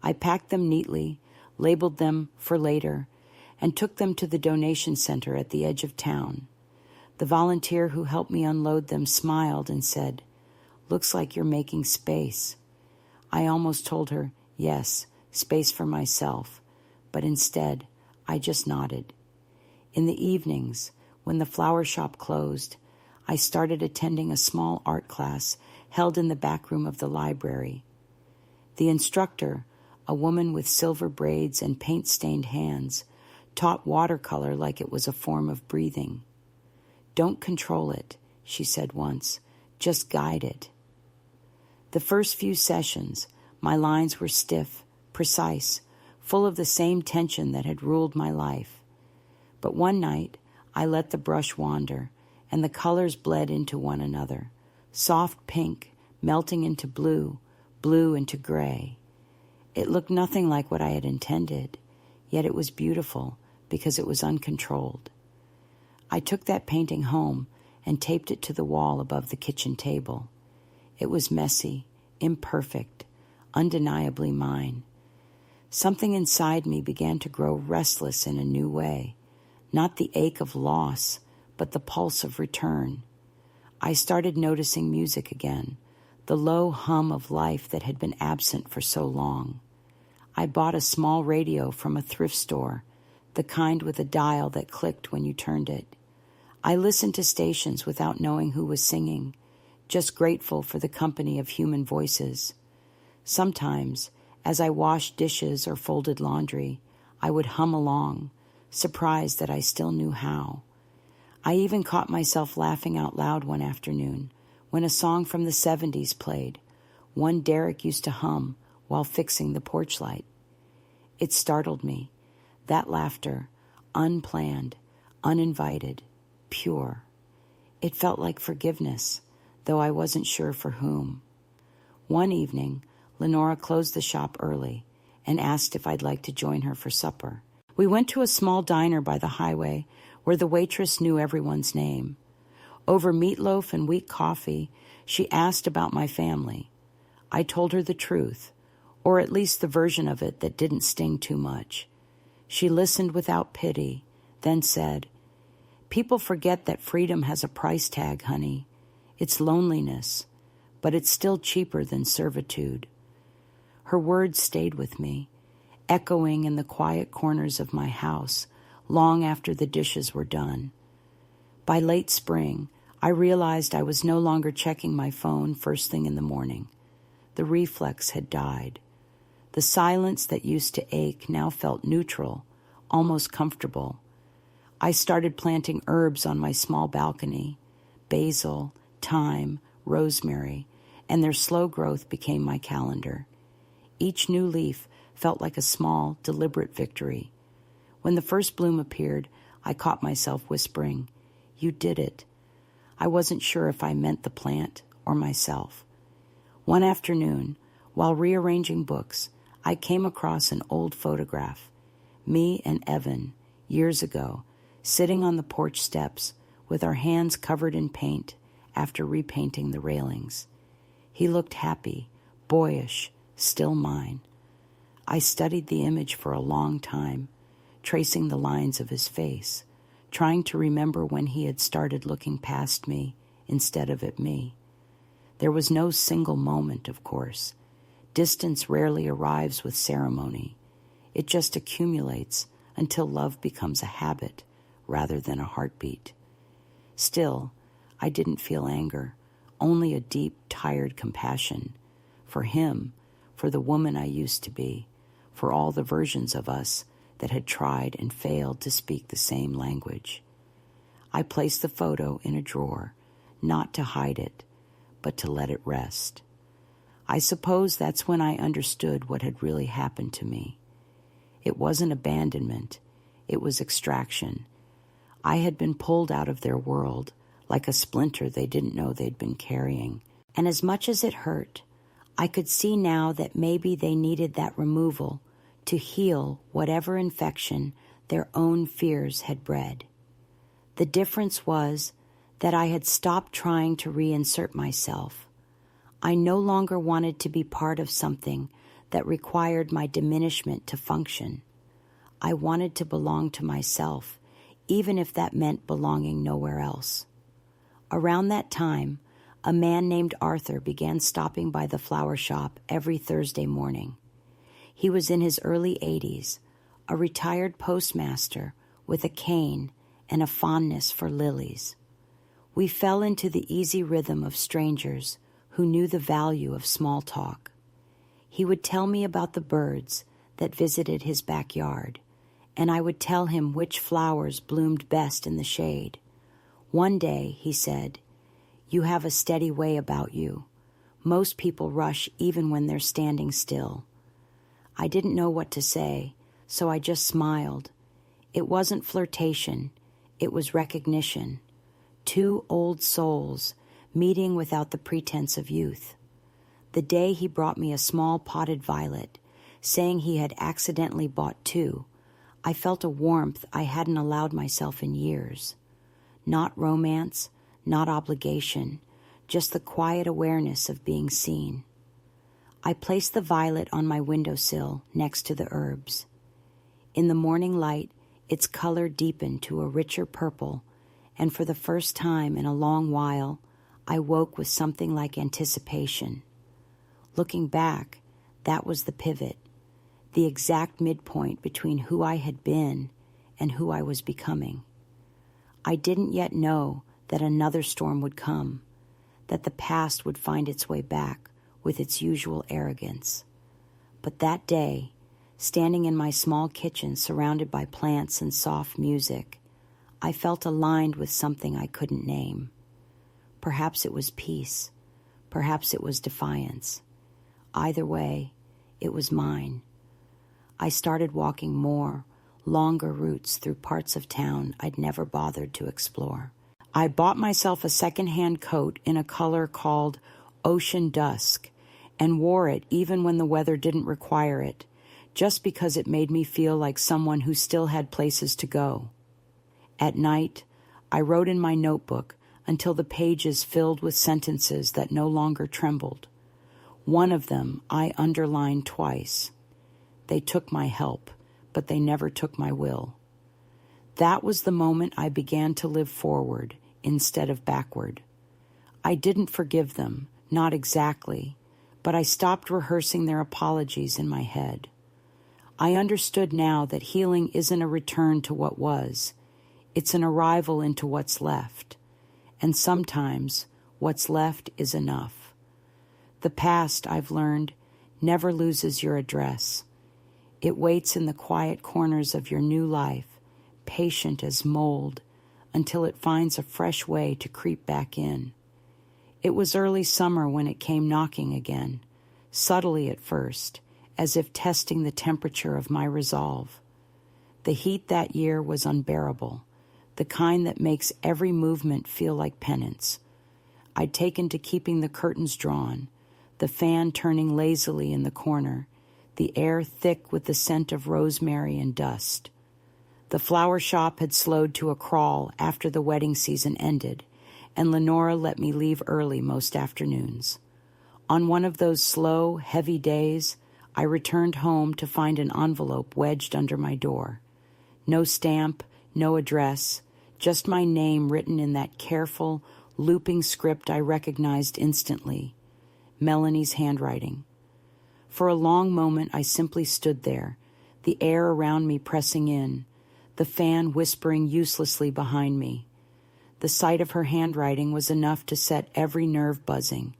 I packed them neatly, labeled them for later, and took them to the donation center at the edge of town. The volunteer who helped me unload them smiled and said, "Looks like you're making space." I almost told her, yes, space for myself, but instead, I just nodded. In the evenings, when the flower shop closed, I started attending a small art class held in the back room of the library. The instructor, a woman with silver braids and paint-stained hands, taught watercolor like it was a form of breathing. "Don't control it," she said once, "just guide it." The first few sessions, my lines were stiff, precise, full of the same tension that had ruled my life. But one night, I let the brush wander, and the colors bled into one another, soft pink melting into blue, blue into gray. It looked nothing like what I had intended, yet it was beautiful because it was uncontrolled. I took that painting home and taped it to the wall above the kitchen table. It was messy, imperfect, undeniably mine. Something inside me began to grow restless in a new way, not the ache of loss, but the pulse of return. I started noticing music again, the low hum of life that had been absent for so long. I bought a small radio from a thrift store, the kind with a dial that clicked when you turned it. I listened to stations without knowing who was singing, just grateful for the company of human voices. Sometimes, as I washed dishes or folded laundry, I would hum along, surprised that I still knew how. I even caught myself laughing out loud one afternoon when a song from the 70s played, one Derek used to hum while fixing the porch light. It startled me, that laughter, unplanned, uninvited, pure. It felt like forgiveness, though I wasn't sure for whom. One evening, Lenora closed the shop early and asked if I'd like to join her for supper. We went to a small diner by the highway where the waitress knew everyone's name. Over meatloaf and weak coffee, she asked about my family. I told her the truth, or at least the version of it that didn't sting too much. She listened without pity, then said, "People forget that freedom has a price tag, honey. It's loneliness, but it's still cheaper than servitude." Her words stayed with me, echoing in the quiet corners of my house long after the dishes were done. By late spring, I realized I was no longer checking my phone first thing in the morning. The reflex had died. The silence that used to ache now felt neutral, almost comfortable. I started planting herbs on my small balcony, basil, thyme, rosemary, and their slow growth became my calendar. Each new leaf felt like a small, deliberate victory. When the first bloom appeared, I caught myself whispering, "You did it." I wasn't sure if I meant the plant or myself. One afternoon, while rearranging books, I came across an old photograph. Me and Evan, years ago, sitting on the porch steps with our hands covered in paint after repainting the railings. He looked happy, boyish, still mine. I studied the image for a long time, tracing the lines of his face, trying to remember when he had started looking past me instead of at me. There was no single moment, of course. Distance rarely arrives with ceremony. It just accumulates until love becomes a habit rather than a heartbeat. Still, I didn't feel anger, only a deep, tired compassion. For him, for the woman I used to be, for all the versions of us that had tried and failed to speak the same language. I placed the photo in a drawer, not to hide it, but to let it rest. I suppose that's when I understood what had really happened to me. It wasn't abandonment, it was extraction. I had been pulled out of their world, like a splinter they didn't know they'd been carrying. And as much as it hurt, I could see now that maybe they needed that removal to heal whatever infection their own fears had bred. The difference was that I had stopped trying to reinsert myself. I no longer wanted to be part of something that required my diminishment to function. I wanted to belong to myself, even if that meant belonging nowhere else. Around that time, a man named Arthur began stopping by the flower shop every Thursday morning. He was in his early 80s, a retired postmaster with a cane and a fondness for lilies. We fell into the easy rhythm of strangers who knew the value of small talk. He would tell me about the birds that visited his backyard, and I would tell him which flowers bloomed best in the shade. One day, he said, "You have a steady way about you. Most people rush even when they're standing still." I didn't know what to say, so I just smiled. It wasn't flirtation, it was recognition. Two old souls meeting without the pretense of youth. The day he brought me a small potted violet, saying he had accidentally bought two, I felt a warmth I hadn't allowed myself in years. Not romance, not obligation, just the quiet awareness of being seen. I placed the violet on my windowsill next to the herbs. In the morning light, its color deepened to a richer purple, and for the first time in a long while, I woke with something like anticipation. Looking back, that was the pivot, the exact midpoint between who I had been and who I was becoming. I didn't yet know that another storm would come, that the past would find its way back with its usual arrogance. But that day, standing in my small kitchen surrounded by plants and soft music, I felt aligned with something I couldn't name. Perhaps it was peace. Perhaps it was defiance. Either way, it was mine. I started walking more, longer routes through parts of town I'd never bothered to explore. I bought myself a second-hand coat in a color called Ocean Dusk and wore it even when the weather didn't require it, just because it made me feel like someone who still had places to go. At night, I wrote in my notebook until the pages filled with sentences that no longer trembled. One of them I underlined twice. They took my help, but they never took my will. That was the moment I began to live forward instead of backward. I didn't forgive them, not exactly, but I stopped rehearsing their apologies in my head. I understood now that healing isn't a return to what was. It's an arrival into what's left. And sometimes what's left is enough. The past, I've learned, never loses your address. It waits in the quiet corners of your new life, patient as mold, until it finds a fresh way to creep back in. It was early summer when it came knocking again, subtly at first, as if testing the temperature of my resolve. The heat that year was unbearable, the kind that makes every movement feel like penance. I'd taken to keeping the curtains drawn, the fan turning lazily in the corner, the air thick with the scent of rosemary and dust. The flower shop had slowed to a crawl after the wedding season ended, and Lenora let me leave early most afternoons. On one of those slow, heavy days, I returned home to find an envelope wedged under my door. No stamp, no address, just my name written in that careful, looping script I recognized instantly. Melanie's handwriting. For a long moment I simply stood there, the air around me pressing in, the fan whispering uselessly behind me. The sight of her handwriting was enough to set every nerve buzzing.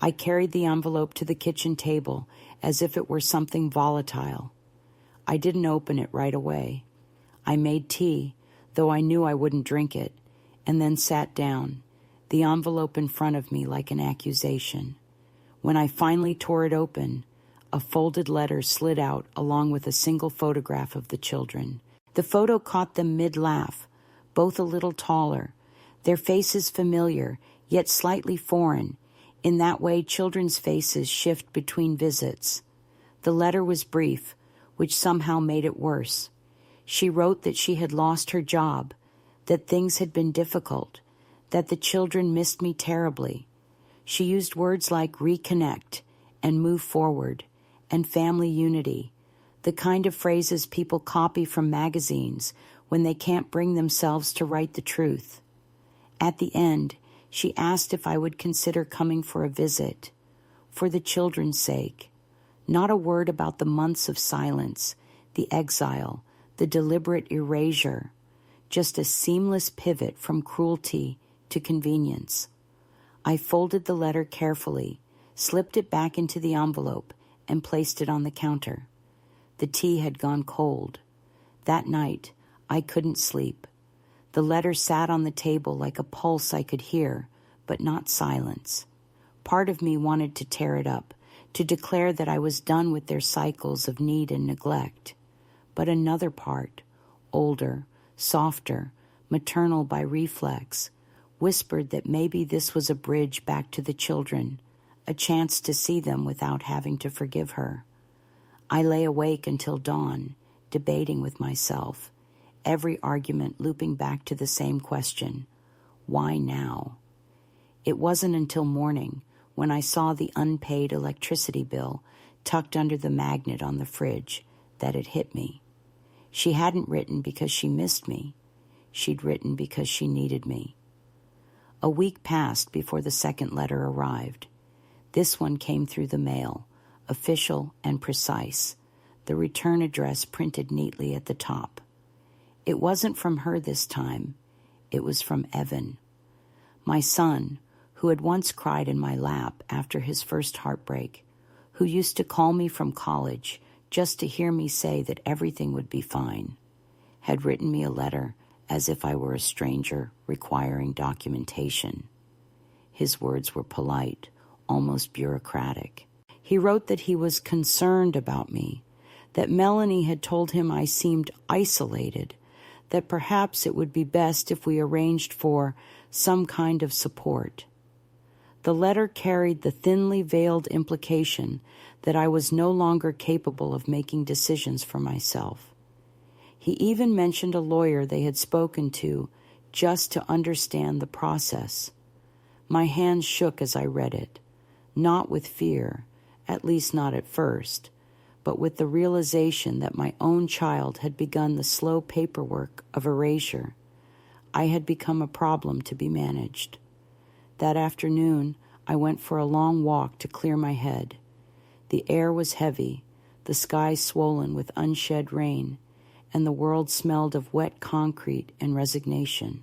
I carried the envelope to the kitchen table as if it were something volatile. I didn't open it right away. I made tea, though I knew I wouldn't drink it, and then sat down, the envelope in front of me like an accusation. When I finally tore it open, a folded letter slid out along with a single photograph of the children. The photo caught them mid-laugh, both a little taller, their faces familiar, yet slightly foreign. In that way, children's faces shift between visits. The letter was brief, which somehow made it worse. She wrote that she had lost her job, that things had been difficult, that the children missed me terribly. She used words like reconnect and move forward and family unity, the kind of phrases people copy from magazines when they can't bring themselves to write the truth. At the end, she asked if I would consider coming for a visit, for the children's sake. Not a word about the months of silence, the exile, the deliberate erasure, just a seamless pivot from cruelty to convenience. I folded the letter carefully, slipped it back into the envelope, and placed it on the counter. The tea had gone cold. That night, I couldn't sleep. The letter sat on the table like a pulse I could hear, but not silence. Part of me wanted to tear it up, to declare that I was done with their cycles of need and neglect. But another part, older, softer, maternal by reflex, whispered that maybe this was a bridge back to the children, a chance to see them without having to forgive her. I lay awake until dawn, debating with myself, every argument looping back to the same question: why now? It wasn't until morning, when I saw the unpaid electricity bill tucked under the magnet on the fridge, that it hit me. She hadn't written because she missed me. She'd written because she needed me. A week passed before the second letter arrived. This one came through the mail, official and precise, the return address printed neatly at the top. It wasn't from her this time. It was from Evan, my son, who had once cried in my lap after his first heartbreak, who used to call me from college just to hear me say that everything would be fine, had written me a letter as if I were a stranger requiring documentation. His words were polite, almost bureaucratic. He wrote that he was concerned about me, that Melanie had told him I seemed isolated, that perhaps it would be best if we arranged for some kind of support. The letter carried the thinly veiled implication that I was no longer capable of making decisions for myself. He even mentioned a lawyer they had spoken to just to understand the process. My hands shook as I read it, not with fear, at least not at first, but with the realization that my own child had begun the slow paperwork of erasure. I had become a problem to be managed. That afternoon, I went for a long walk to clear my head. The air was heavy, the sky swollen with unshed rain, and the world smelled of wet concrete and resignation.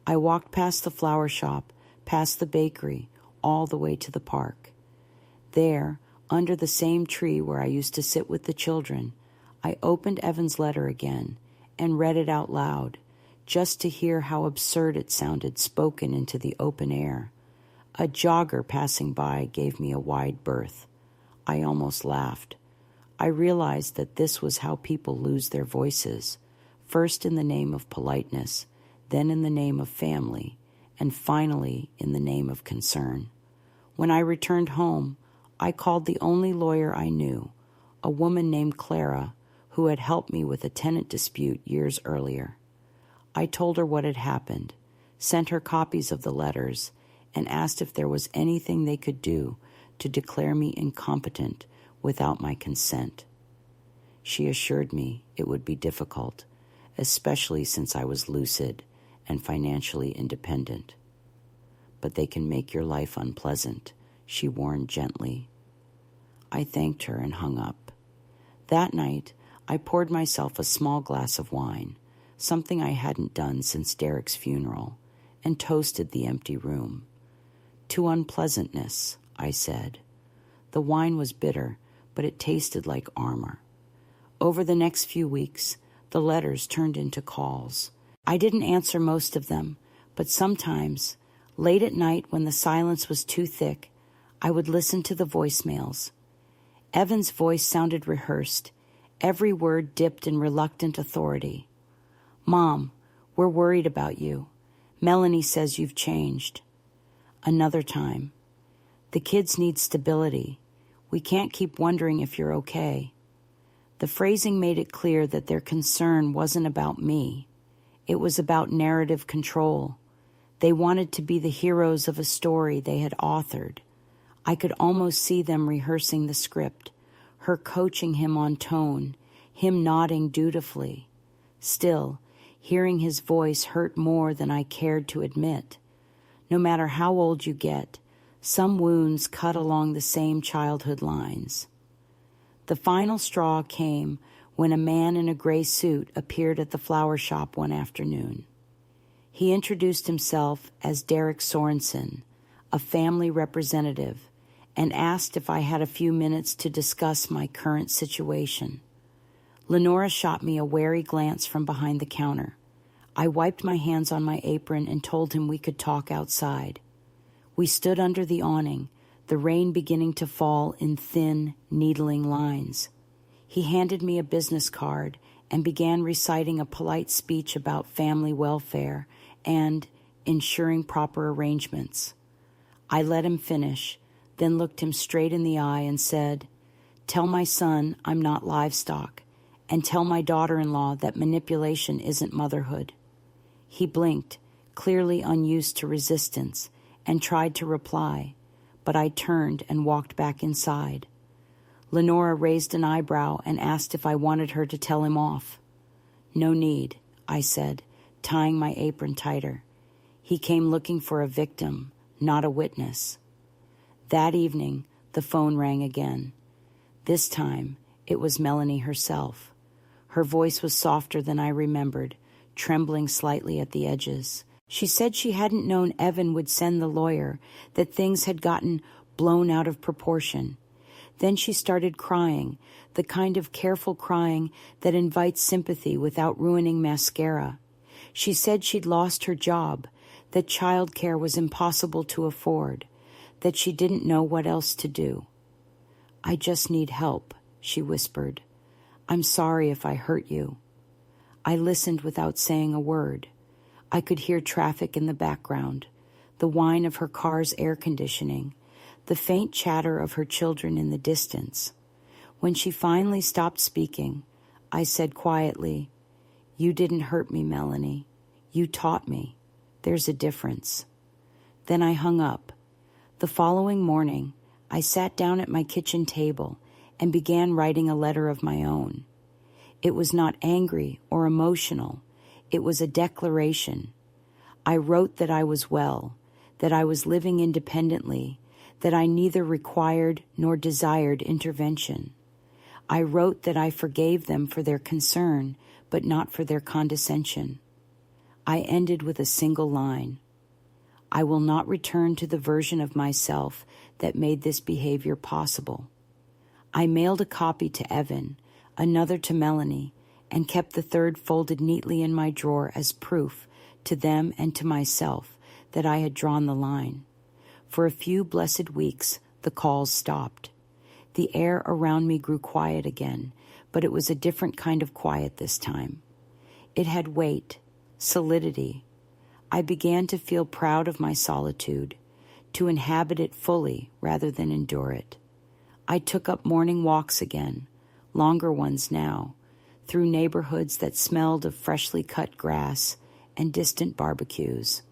I walked past the flower shop, past the bakery, all the way to the park. There, under the same tree where I used to sit with the children, I opened Evan's letter again and read it out loud, just to hear how absurd it sounded spoken into the open air. A jogger passing by gave me a wide berth. I almost laughed. I realized that this was how people lose their voices, first in the name of politeness, then in the name of family, and finally in the name of concern. When I returned home, I called the only lawyer I knew, a woman named Clara, who had helped me with a tenant dispute years earlier. I told her what had happened, sent her copies of the letters, and asked if there was anything they could do to declare me incompetent without my consent. She assured me it would be difficult, especially since I was lucid and financially independent. But they can make your life unpleasant, she warned gently. I thanked her and hung up. That night, I poured myself a small glass of wine, something I hadn't done since Derek's funeral, and toasted the empty room. To unpleasantness, I said. The wine was bitter, but it tasted like armor. Over the next few weeks, the letters turned into calls. I didn't answer most of them, but sometimes, late at night when the silence was too thick, I would listen to the voicemails. Evan's voice sounded rehearsed, every word dipped in reluctant authority. Mom, we're worried about you. Melanie says you've changed. Another time. The kids need stability. We can't keep wondering if you're okay. The phrasing made it clear that their concern wasn't about me. It was about narrative control. They wanted to be the heroes of a story they had authored. I could almost see them rehearsing the script, her coaching him on tone, him nodding dutifully. Still, hearing his voice hurt more than I cared to admit. No matter how old you get, some wounds cut along the same childhood lines. The final straw came when a man in a gray suit appeared at the flower shop one afternoon. He introduced himself as Derek Sorensen, a family representative, and asked if I had a few minutes to discuss my current situation. Lenora shot me a wary glance from behind the counter. I wiped my hands on my apron and told him we could talk outside. We stood under the awning, the rain beginning to fall in thin, needling lines. He handed me a business card and began reciting a polite speech about family welfare and ensuring proper arrangements. I let him finish, then looked him straight in the eye and said, "Tell my son I'm not livestock, and tell my daughter-in-law that manipulation isn't motherhood." He blinked, clearly unused to resistance, and tried to reply, but I turned and walked back inside. Lenora raised an eyebrow and asked if I wanted her to tell him off. "No need," I said, tying my apron tighter. He came looking for a victim, not a witness. That evening, the phone rang again. This time, it was Melanie herself. Her voice was softer than I remembered, trembling slightly at the edges. She said she hadn't known Evan would send the lawyer, that things had gotten blown out of proportion. Then she started crying, the kind of careful crying that invites sympathy without ruining mascara. She said she'd lost her job, that childcare was impossible to afford, that she didn't know what else to do. "I just need help," she whispered. "I'm sorry if I hurt you." I listened without saying a word. I could hear traffic in the background, the whine of her car's air conditioning, the faint chatter of her children in the distance. When she finally stopped speaking, I said quietly, "You didn't hurt me, Melanie. You taught me. There's a difference." Then I hung up. The following morning, I sat down at my kitchen table and began writing a letter of my own. It was not angry or emotional. It was a declaration. I wrote that I was well, that I was living independently, that I neither required nor desired intervention. I wrote that I forgave them for their concern, but not for their condescension. I ended with a single line. I will not return to the version of myself that made this behavior possible. I mailed a copy to Evan, another to Melanie, and kept the third folded neatly in my drawer as proof to them and to myself that I had drawn the line. For a few blessed weeks, the calls stopped. The air around me grew quiet again, but it was a different kind of quiet this time. It had weight, solidity. I began to feel proud of my solitude, to inhabit it fully rather than endure it. I took up morning walks again, longer ones now, through neighborhoods that smelled of freshly cut grass and distant barbecues.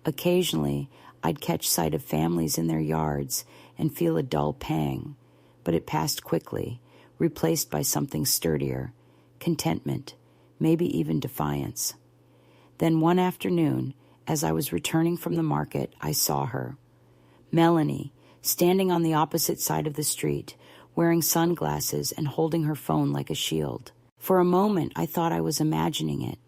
Occasionally, I'd catch sight of families in their yards and feel a dull pang, but it passed quickly, replaced by something sturdier, contentment, maybe even defiance. Then one afternoon, as I was returning from the market, I saw her. Melanie, standing on the opposite side of the street, wearing sunglasses and holding her phone like a shield. For a moment, I thought I was imagining it,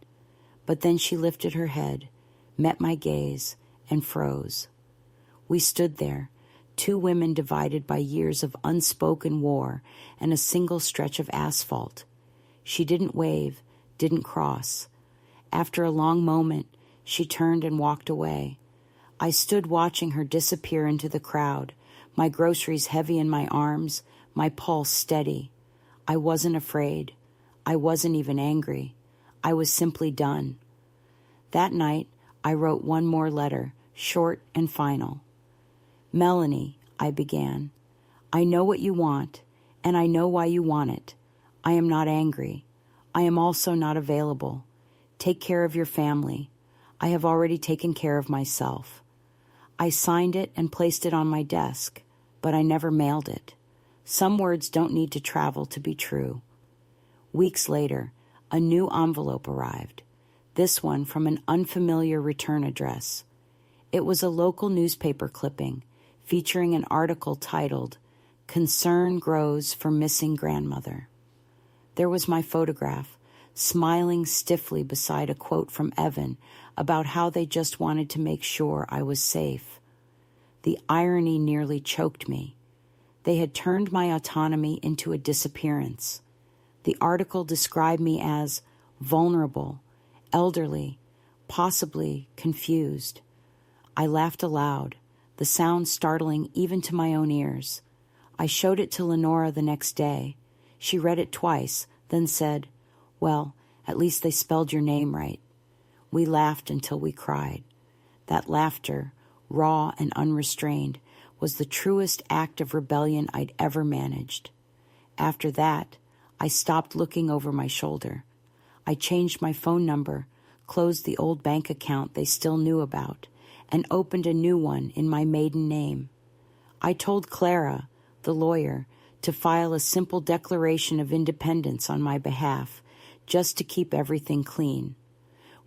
but then she lifted her head, met my gaze, and froze. We stood there, two women divided by years of unspoken war and a single stretch of asphalt. She didn't wave, didn't cross. After a long moment, she turned and walked away. I stood watching her disappear into the crowd, my groceries heavy in my arms, my pulse steady. I wasn't afraid. I wasn't even angry. I was simply done. That night, I wrote one more letter, short and final. Melanie, I began, I know what you want, and I know why you want it. I am not angry. I am also not available. Take care of your family. I have already taken care of myself. I signed it and placed it on my desk, but I never mailed it. Some words don't need to travel to be true. Weeks later, a new envelope arrived, this one from an unfamiliar return address. It was a local newspaper clipping featuring an article titled, "Concern Grows for Missing Grandmother." There was my photograph, smiling stiffly beside a quote from Evan about how they just wanted to make sure I was safe. The irony nearly choked me. They had turned my autonomy into a disappearance. The article described me as vulnerable, elderly, possibly confused. I laughed aloud, the sound startling even to my own ears. I showed it to Lenora the next day. She read it twice, then said, "Well, at least they spelled your name right." We laughed until we cried. That laughter, raw and unrestrained, was the truest act of rebellion I'd ever managed. After that, I stopped looking over my shoulder. I changed my phone number, closed the old bank account they still knew about, and opened a new one in my maiden name. I told Clara, the lawyer, to file a simple declaration of independence on my behalf, just to keep everything clean.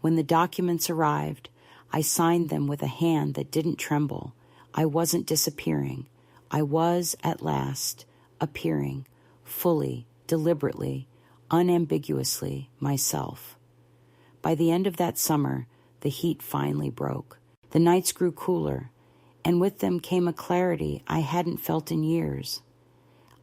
When the documents arrived, I signed them with a hand that didn't tremble. I wasn't disappearing. I was, at last, appearing, fully, deliberately, unambiguously, myself. By the end of that summer, the heat finally broke. The nights grew cooler, and with them came a clarity I hadn't felt in years.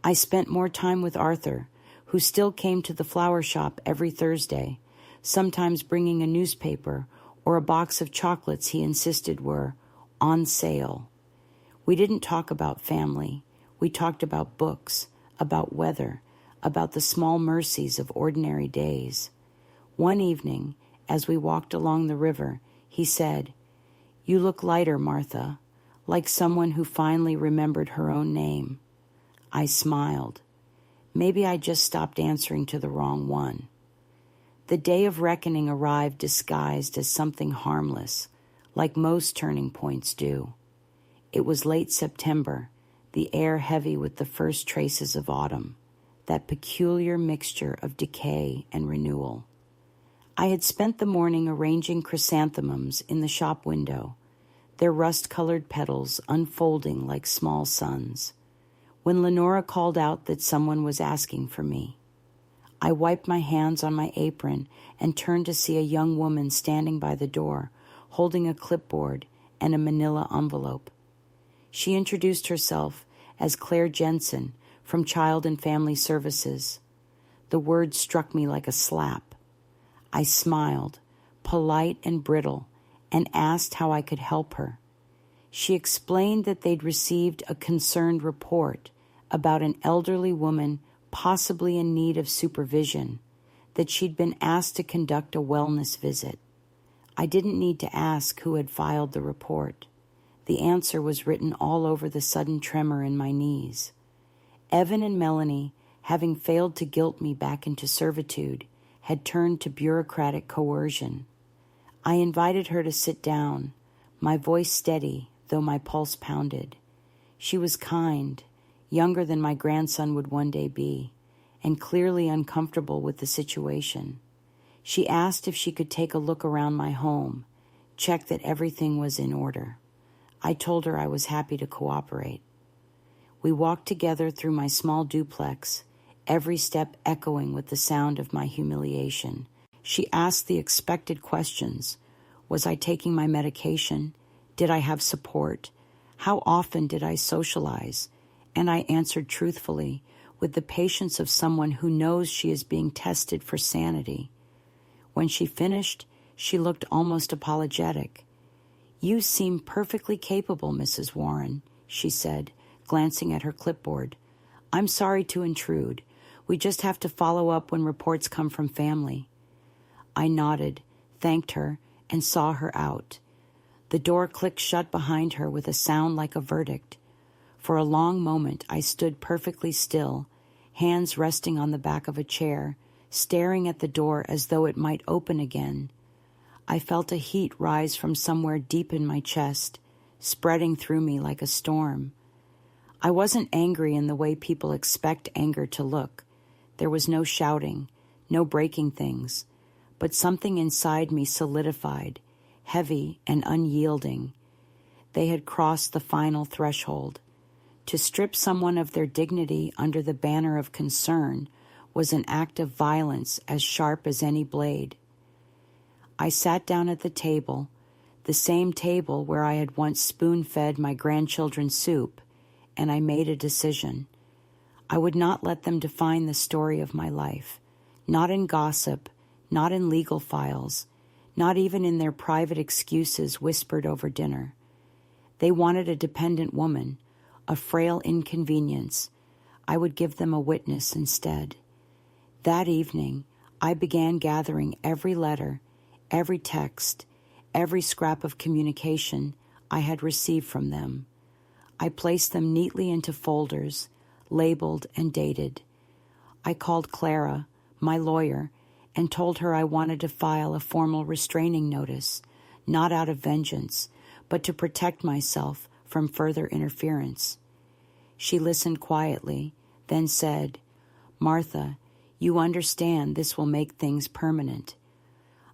I spent more time with Arthur, who still came to the flower shop every Thursday, sometimes bringing a newspaper or a box of chocolates he insisted were on sale. We didn't talk about family. We talked about books, about weather, about the small mercies of ordinary days. One evening, as we walked along the river, he said, "You look lighter, Martha, like someone who finally remembered her own name." I smiled. Maybe I just stopped answering to the wrong one. The day of reckoning arrived disguised as something harmless, like most turning points do. It was late September, the air heavy with the first traces of autumn, that peculiar mixture of decay and renewal. I had spent the morning arranging chrysanthemums in the shop window, their rust-colored petals unfolding like small suns, when Lenora called out that someone was asking for me. I wiped my hands on my apron and turned to see a young woman standing by the door, holding a clipboard and a manila envelope. She introduced herself as Claire Jensen from Child and Family Services. The word struck me like a slap. I smiled, polite and brittle, and asked how I could help her. She explained that they'd received a concerned report about an elderly woman possibly in need of supervision, that she'd been asked to conduct a wellness visit. I didn't need to ask who had filed the report. The answer was written all over the sudden tremor in my knees. Evan and Melanie, having failed to guilt me back into servitude, had turned to bureaucratic coercion. I invited her to sit down, my voice steady, though my pulse pounded. She was kind, younger than my grandson would one day be, and clearly uncomfortable with the situation. She asked if she could take a look around my home, check that everything was in order. I told her I was happy to cooperate. We walked together through my small duplex, every step echoing with the sound of my humiliation. She asked the expected questions. Was I taking my medication? Did I have support? How often did I socialize? And I answered truthfully, with the patience of someone who knows she is being tested for sanity. When she finished, she looked almost apologetic. "You seem perfectly capable, Mrs. Warren," she said, glancing at her clipboard. "I'm sorry to intrude. We just have to follow up when reports come from family." I nodded, thanked her, and saw her out. The door clicked shut behind her with a sound like a verdict. For a long moment I stood perfectly still, hands resting on the back of a chair, staring at the door as though it might open again. I felt a heat rise from somewhere deep in my chest, spreading through me like a storm. I wasn't angry in the way people expect anger to look. There was no shouting, no breaking things, but something inside me solidified, heavy and unyielding. They had crossed the final threshold. To strip someone of their dignity under the banner of concern was an act of violence as sharp as any blade. I sat down at the table, the same table where I had once spoon-fed my grandchildren soup, and I made a decision. I would not let them define the story of my life, not in gossip, not in legal files, not even in their private excuses whispered over dinner. They wanted a dependent woman, a frail inconvenience. I would give them a witness instead. That evening, I began gathering every letter, every text, every scrap of communication I had received from them. I placed them neatly into folders, labeled and dated. I called Clara, my lawyer, and told her I wanted to file a formal restraining notice, not out of vengeance, but to protect myself from further interference. She listened quietly, then said, "Martha, you understand this will make things permanent."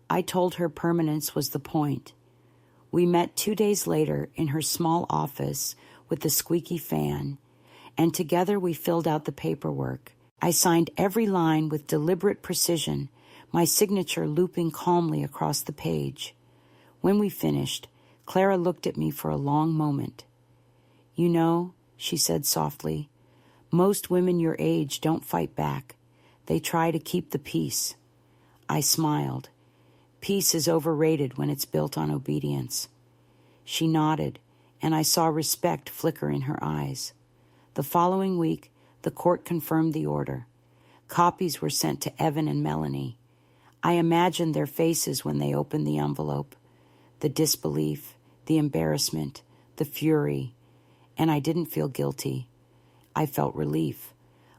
I told her permanence was the point. We met 2 days later in her small office with the squeaky fan, and together we filled out the paperwork. I signed every line with deliberate precision, my signature looping calmly across the page. When we finished, Clara looked at me for a long moment. "You know," she said softly, "most women your age don't fight back. They try to keep the peace." I smiled. Peace is overrated when it's built on obedience. She nodded, and I saw respect flicker in her eyes. The following week, the court confirmed the order. Copies were sent to Evan and Melanie. I imagined their faces when they opened the envelope, the disbelief, the embarrassment, the fury, and I didn't feel guilty. I felt relief,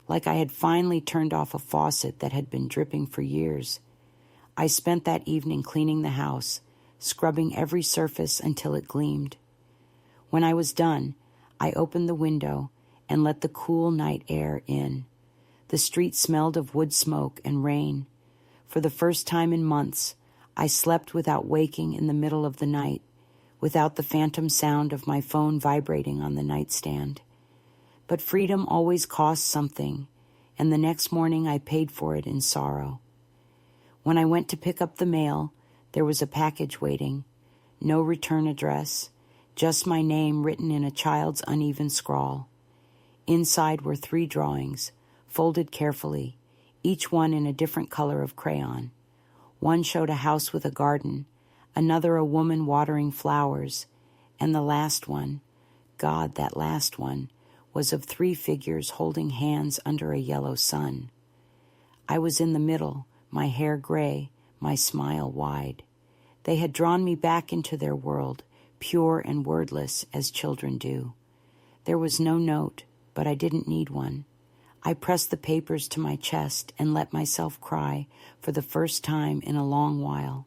like I had finally turned off a faucet that had been dripping for years. I spent that evening cleaning the house, scrubbing every surface until it gleamed. When I was done, I opened the window and let the cool night air in. The street smelled of wood smoke and rain. For the first time in months, I slept without waking in the middle of the night, without the phantom sound of my phone vibrating on the nightstand. But freedom always costs something, and the next morning I paid for it in sorrow. When I went to pick up the mail, there was a package waiting. No return address, just my name written in a child's uneven scrawl. Inside were 3 drawings, folded carefully, each one in a different color of crayon. One showed a house with a garden, another a woman watering flowers, And the last one, God, that last one, was of 3 figures holding hands under a yellow sun. I was in the middle, my hair gray, my smile wide. They had drawn me back into their world, pure and wordless as children do. There was no note, but I didn't need one. I pressed the papers to my chest and let myself cry for the first time in a long while.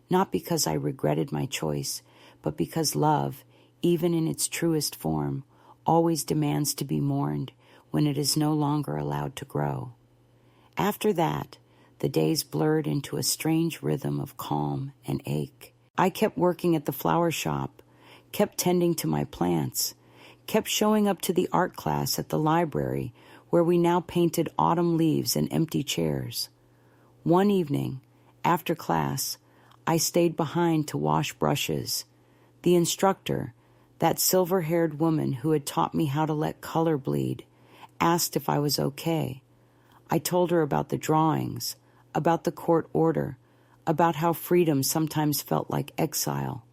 Not because I regretted my choice, but because love, even in its truest form, always demands to be mourned when it is no longer allowed to grow. After that, the days blurred into a strange rhythm of calm and ache. I kept working at the flower shop, kept tending to my plants, kept showing up to the art class at the library where we now painted autumn leaves and empty chairs. One evening, after class, I stayed behind to wash brushes. The instructor, that silver-haired woman who had taught me how to let color bleed, asked if I was okay. I told her about the drawings, about the court order, about how freedom sometimes felt like exile.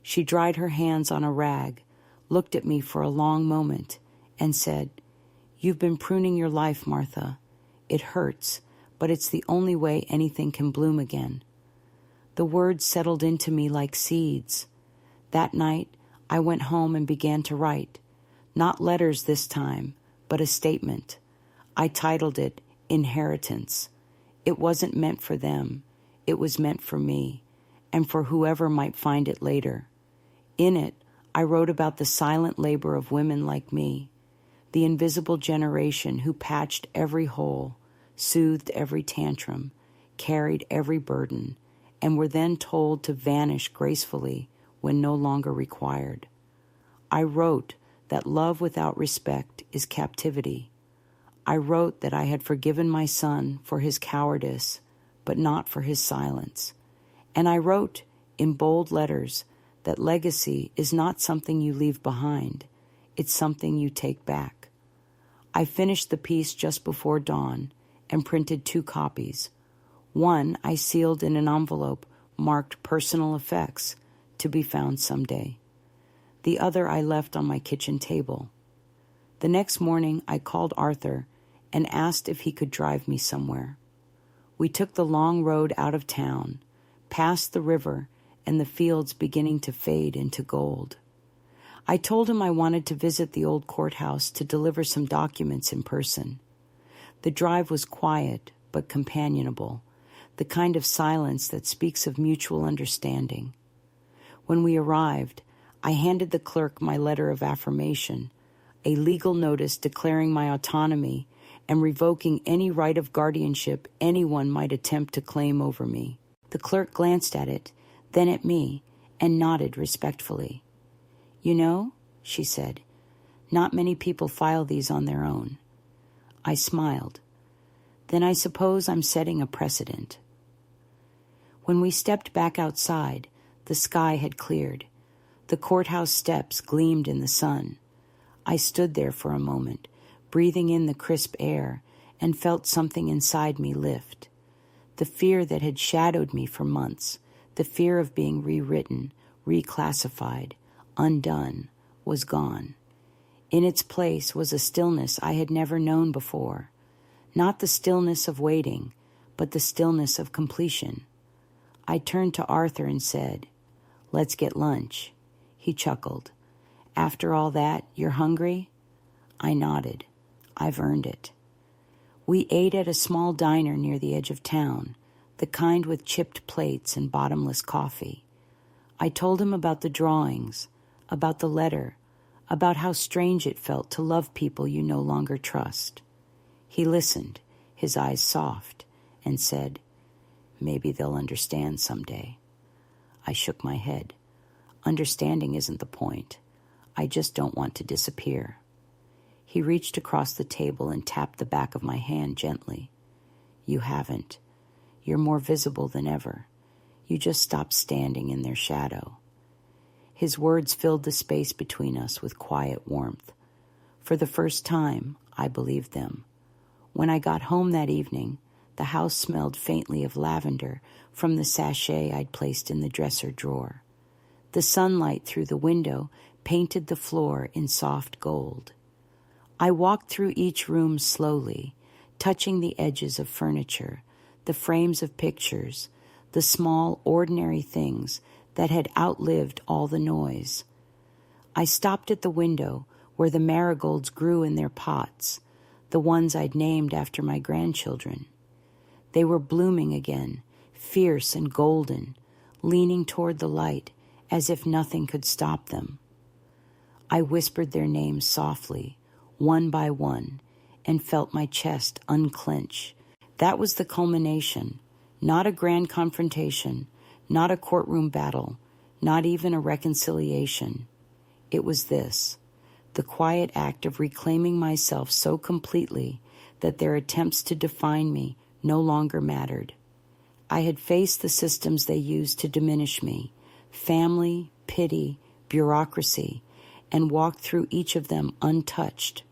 She dried her hands on a rag, looked at me for a long moment, and said, "You've been pruning your life, Martha. It hurts, but it's the only way anything can bloom again." The words settled into me like seeds. That night, I went home and began to write. Not letters this time, but a statement. I titled it Inheritance. It wasn't meant for them. It was meant for me, and for whoever might find it later. In it, I wrote about the silent labor of women like me, the invisible generation who patched every hole, soothed every tantrum, carried every burden, and were then told to vanish gracefully when no longer required. I wrote that love without respect is captivity. I wrote that I had forgiven my son for his cowardice, but not for his silence. And I wrote, in bold letters, that legacy is not something you leave behind. It's something you take back. I finished the piece just before dawn and printed 2 copies. One I sealed in an envelope marked personal effects, to be found someday. The other I left on my kitchen table. The next morning I called Arthur and asked if he could drive me somewhere. We took the long road out of town, past the river and the fields beginning to fade into gold. I told him I wanted to visit the old courthouse to deliver some documents in person. The drive was quiet but companionable, the kind of silence that speaks of mutual understanding. When we arrived, I handed the clerk my letter of affirmation, a legal notice declaring my autonomy and revoking any right of guardianship anyone might attempt to claim over me. The clerk glanced at it, then at me, and nodded respectfully. "You know," she said, "not many people file these on their own." I smiled. "Then I suppose I'm setting a precedent." When we stepped back outside, the sky had cleared. The courthouse steps gleamed in the sun. I stood there for a moment, breathing in the crisp air, and felt something inside me lift. The fear that had shadowed me for months, the fear of being rewritten, reclassified, undone, was gone. In its place was a stillness I had never known before. Not the stillness of waiting, but the stillness of completion. I turned to Arthur and said, "Let's get lunch." He chuckled. "After all that, you're hungry?" I nodded. "I've earned it." We ate at a small diner near the edge of town, the kind with chipped plates and bottomless coffee. I told him about the drawings, about the letter, about how strange it felt to love people you no longer trust. He listened, his eyes soft, and said, "Maybe they'll understand someday." I shook my head. Understanding isn't the point. I just don't want to disappear. He reached across the table and tapped the back of my hand gently. "You haven't. You're more visible than ever. You just stopped standing in their shadow." His words filled the space between us with quiet warmth. For the first time, I believed them. When I got home that evening, the house smelled faintly of lavender from the sachet I'd placed in the dresser drawer. The sunlight through the window painted the floor in soft gold. I walked through each room slowly, touching the edges of furniture, the frames of pictures, the small, ordinary things that had outlived all the noise. I stopped at the window where the marigolds grew in their pots, the ones I'd named after my grandchildren. They were blooming again, fierce and golden, leaning toward the light as if nothing could stop them. I whispered their names softly, one by one, and felt my chest unclench. That was the culmination, not a grand confrontation, not a courtroom battle, not even a reconciliation. It was this, the quiet act of reclaiming myself so completely that their attempts to define me no longer mattered. I had faced the systems they used to diminish me, family, pity, bureaucracy, and walked through each of them untouched.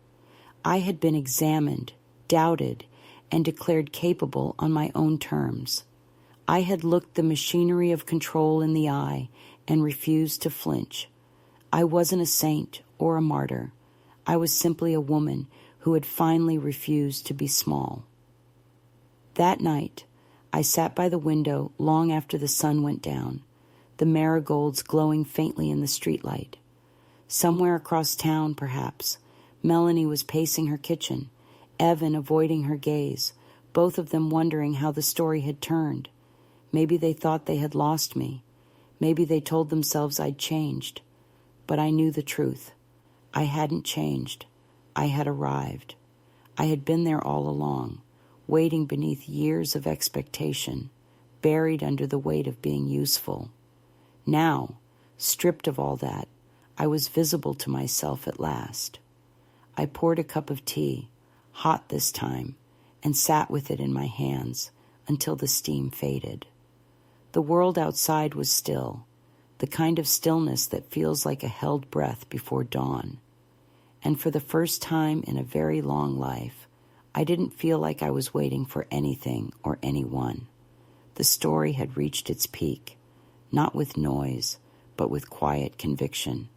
I had been examined, doubted, and declared capable on my own terms. I had looked the machinery of control in the eye and refused to flinch. I wasn't a saint or a martyr. I was simply a woman who had finally refused to be small. That night, I sat by the window long after the sun went down, the marigolds glowing faintly in the streetlight. Somewhere across town, perhaps, Melanie was pacing her kitchen, Evan avoiding her gaze, both of them wondering how the story had turned. Maybe they thought they had lost me. Maybe they told themselves I'd changed. But I knew the truth. I hadn't changed. I had arrived. I had been there all along, waiting beneath years of expectation, buried under the weight of being useful. Now, stripped of all that, I was visible to myself at last. I poured a cup of tea, hot this time, and sat with it in my hands until the steam faded. The world outside was still, the kind of stillness that feels like a held breath before dawn. And for the first time in a very long life, I didn't feel like I was waiting for anything or anyone. The story had reached its peak, not with noise, but with quiet conviction.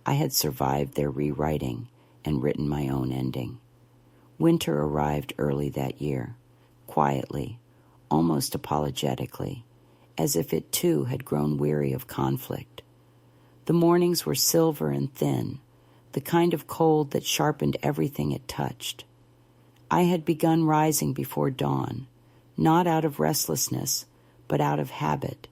I had survived their rewriting and written my own ending. Winter arrived early that year, quietly, almost apologetically, as if it too had grown weary of conflict. The mornings were silver and thin, the kind of cold that sharpened everything it touched. I had begun rising before dawn, not out of restlessness, but out of habit,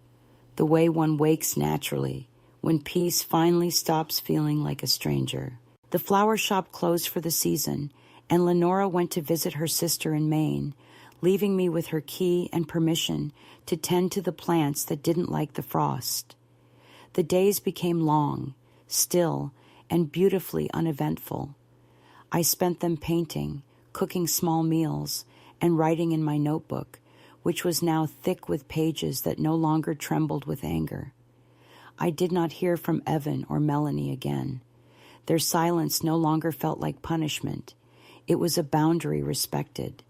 the way one wakes naturally, when peace finally stops feeling like a stranger. The flower shop closed for the season, and Lenora went to visit her sister in Maine, leaving me with her key and permission to tend to the plants that didn't like the frost. The days became long, still, and beautifully uneventful. I spent them painting, cooking small meals, and writing in my notebook, which was now thick with pages that no longer trembled with anger. I did not hear from Evan or Melanie again. Their silence no longer felt like punishment. It was a boundary respected.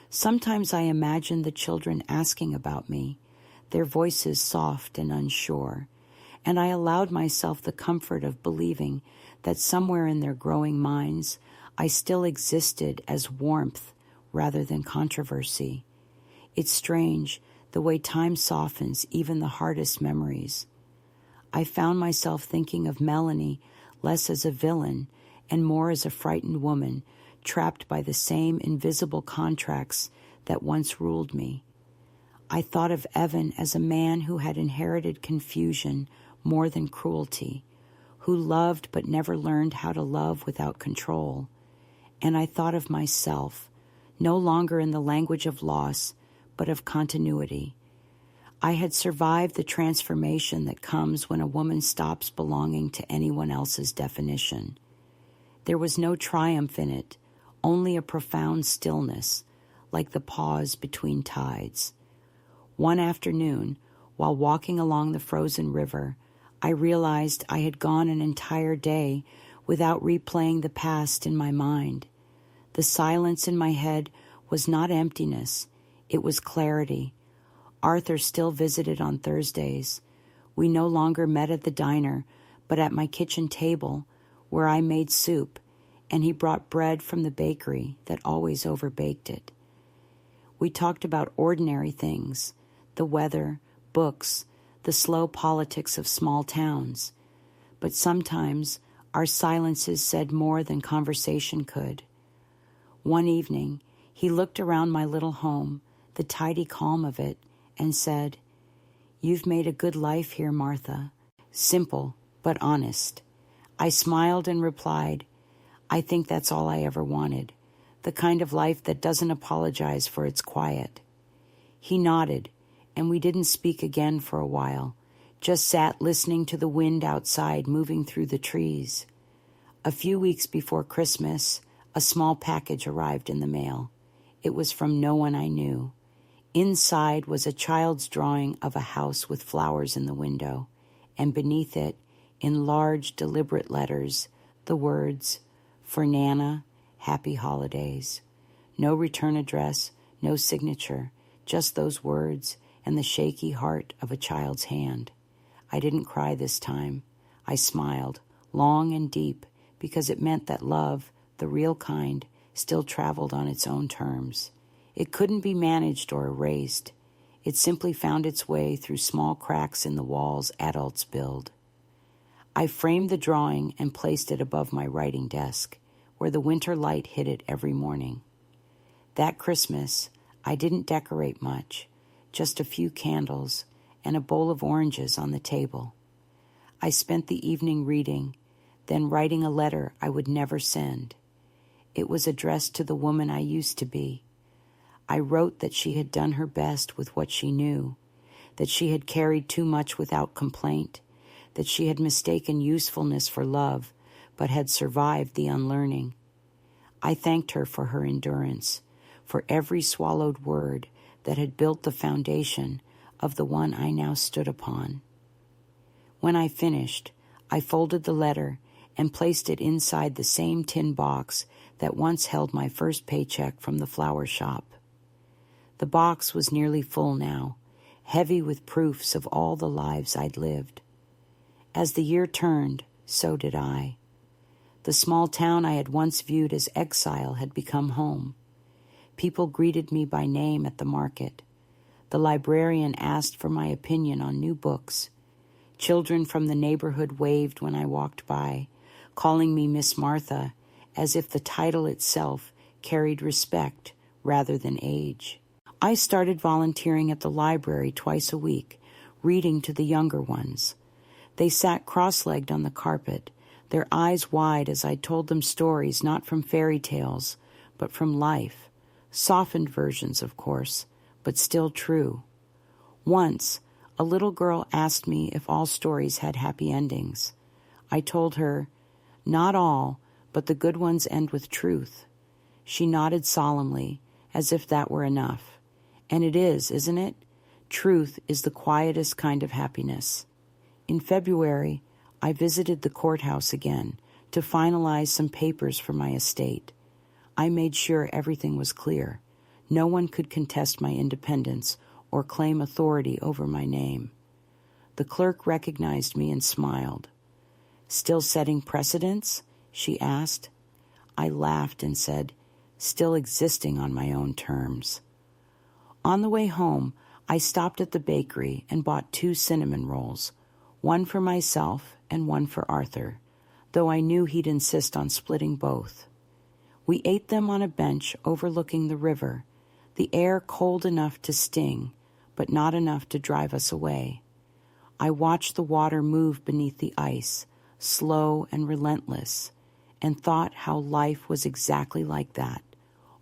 Sometimes I imagined the children asking about me, their voices soft and unsure, and I allowed myself the comfort of believing that somewhere in their growing minds I still existed as warmth rather than controversy. It's strange, the way time softens even the hardest memories. I found myself thinking of Melanie less as a villain and more as a frightened woman trapped by the same invisible contracts that once ruled me. I thought of Evan as a man who had inherited confusion more than cruelty, who loved but never learned how to love without control. And I thought of myself, no longer in the language of loss, but of continuity. I had survived the transformation that comes when a woman stops belonging to anyone else's definition. There was no triumph in it, only a profound stillness, like the pause between tides. One afternoon, while walking along the frozen river, I realized I had gone an entire day without replaying the past in my mind. The silence in my head was not emptiness, it was clarity. Arthur still visited on Thursdays. We no longer met at the diner, but at my kitchen table, where I made soup, and he brought bread from the bakery that always overbaked it. We talked about ordinary things, the weather, books, the slow politics of small towns. But sometimes our silences said more than conversation could. One evening, he looked around my little home, the tidy calm of it, and said, "You've made a good life here, Martha. Simple, but honest." I smiled and replied, "I think that's all I ever wanted, the kind of life that doesn't apologize for its quiet." He nodded, and we didn't speak again for a while, just sat listening to the wind outside moving through the trees. A few weeks before Christmas, a small package arrived in the mail. It was from no one I knew. Inside was a child's drawing of a house with flowers in the window, and beneath it, in large, deliberate letters, the words, "For Nana, Happy Holidays." No return address, no signature, just those words and the shaky heart of a child's hand. I didn't cry this time. I smiled, long and deep, because it meant that love, the real kind, still traveled on its own terms. It couldn't be managed or erased. It simply found its way through small cracks in the walls adults build. I framed the drawing and placed it above my writing desk, where the winter light hit it every morning. That Christmas, I didn't decorate much, just a few candles and a bowl of oranges on the table. I spent the evening reading, then writing a letter I would never send. It was addressed to the woman I used to be. I wrote that she had done her best with what she knew, that she had carried too much without complaint, that she had mistaken usefulness for love, but had survived the unlearning. I thanked her for her endurance, for every swallowed word that had built the foundation of the one I now stood upon. When I finished, I folded the letter and placed it inside the same tin box that once held my first paycheck from the flower shop. The box was nearly full now, heavy with proofs of all the lives I'd lived. As the year turned, so did I. The small town I had once viewed as exile had become home. People greeted me by name at the market. The librarian asked for my opinion on new books. Children from the neighborhood waved when I walked by, calling me Miss Martha, as if the title itself carried respect rather than age. I started volunteering at the library twice a week, reading to the younger ones. They sat cross-legged on the carpet, their eyes wide as I told them stories not from fairy tales, but from life. Softened versions, of course, but still true. Once, a little girl asked me if all stories had happy endings. I told her, "Not all, but the good ones end with truth." She nodded solemnly, as if that were enough. And it is, isn't it? Truth is the quietest kind of happiness. In February, I visited the courthouse again to finalize some papers for my estate. I made sure everything was clear. No one could contest my independence or claim authority over my name. The clerk recognized me and smiled. "Still setting precedents?" she asked. I laughed and said, "Still existing on my own terms." On the way home, I stopped at the bakery and bought 2 cinnamon rolls, one for myself and one for Arthur, though I knew he'd insist on splitting both. We ate them on a bench overlooking the river, the air cold enough to sting, but not enough to drive us away. I watched the water move beneath the ice, slow and relentless, and thought how life was exactly like that,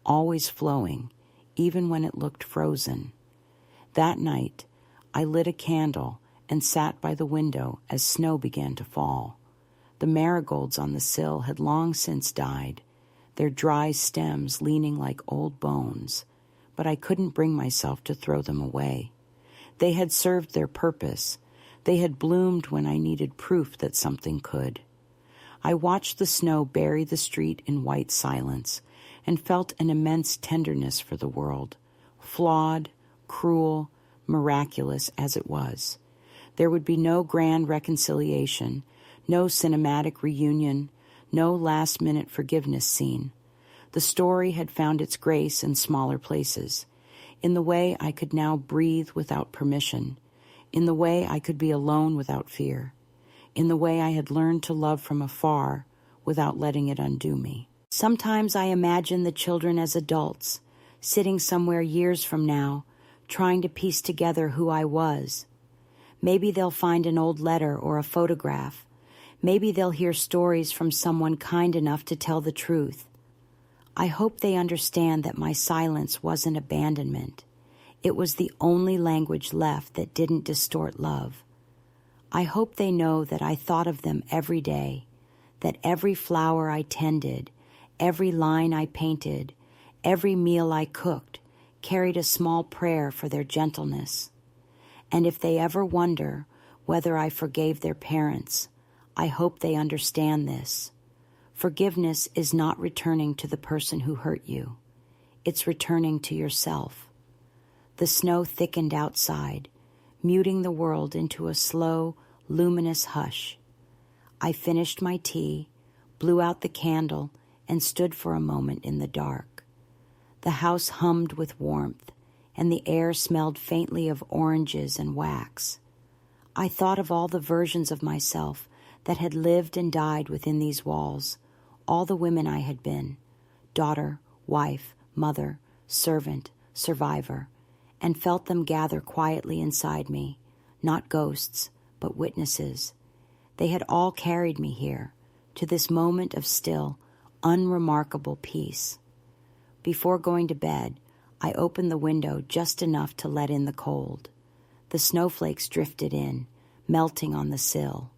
always flowing, even when it looked frozen. That night, I lit a candle and sat by the window as snow began to fall. The marigolds on the sill had long since died, their dry stems leaning like old bones, but I couldn't bring myself to throw them away. They had served their purpose. They had bloomed when I needed proof that something could. I watched the snow bury the street in white silence and felt an immense tenderness for the world, flawed, cruel, miraculous as it was. There would be no grand reconciliation, no cinematic reunion, no last-minute forgiveness scene. The story had found its grace in smaller places, in the way I could now breathe without permission, in the way I could be alone without fear, in the way I had learned to love from afar without letting it undo me. Sometimes I imagine the children as adults, sitting somewhere years from now, trying to piece together who I was. Maybe they'll find an old letter or a photograph. Maybe they'll hear stories from someone kind enough to tell the truth. I hope they understand that my silence wasn't abandonment. It was the only language left that didn't distort love. I hope they know that I thought of them every day, that every flower I tended, every line I painted, every meal I cooked carried a small prayer for their gentleness. And if they ever wonder whether I forgave their parents, I hope they understand this. Forgiveness is not returning to the person who hurt you. It's returning to yourself. The snow thickened outside, muting the world into a slow, luminous hush. I finished my tea, blew out the candle, and stood for a moment in the dark. The house hummed with warmth, and the air smelled faintly of oranges and wax. I thought of all the versions of myself that had lived and died within these walls, all the women I had been, daughter, wife, mother, servant, survivor, and felt them gather quietly inside me, not ghosts, but witnesses. They had all carried me here, to this moment of still, unremarkable peace. Before going to bed, I opened the window just enough to let in the cold. The snowflakes drifted in, melting on the sill.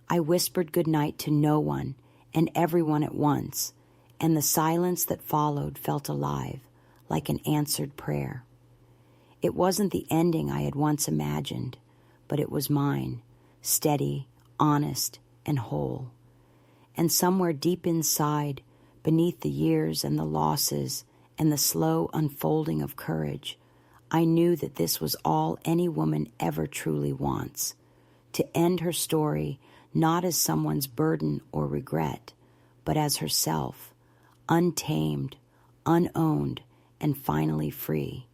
I whispered goodnight to no one and everyone at once, and the silence that followed felt alive, like an answered prayer. It wasn't the ending I had once imagined, but it was mine, steady, honest, and whole. And somewhere deep inside, beneath the years and the losses and the slow unfolding of courage, I knew that this was all any woman ever truly wants, to end her story not as someone's burden or regret, but as herself, untamed, unowned, and finally free.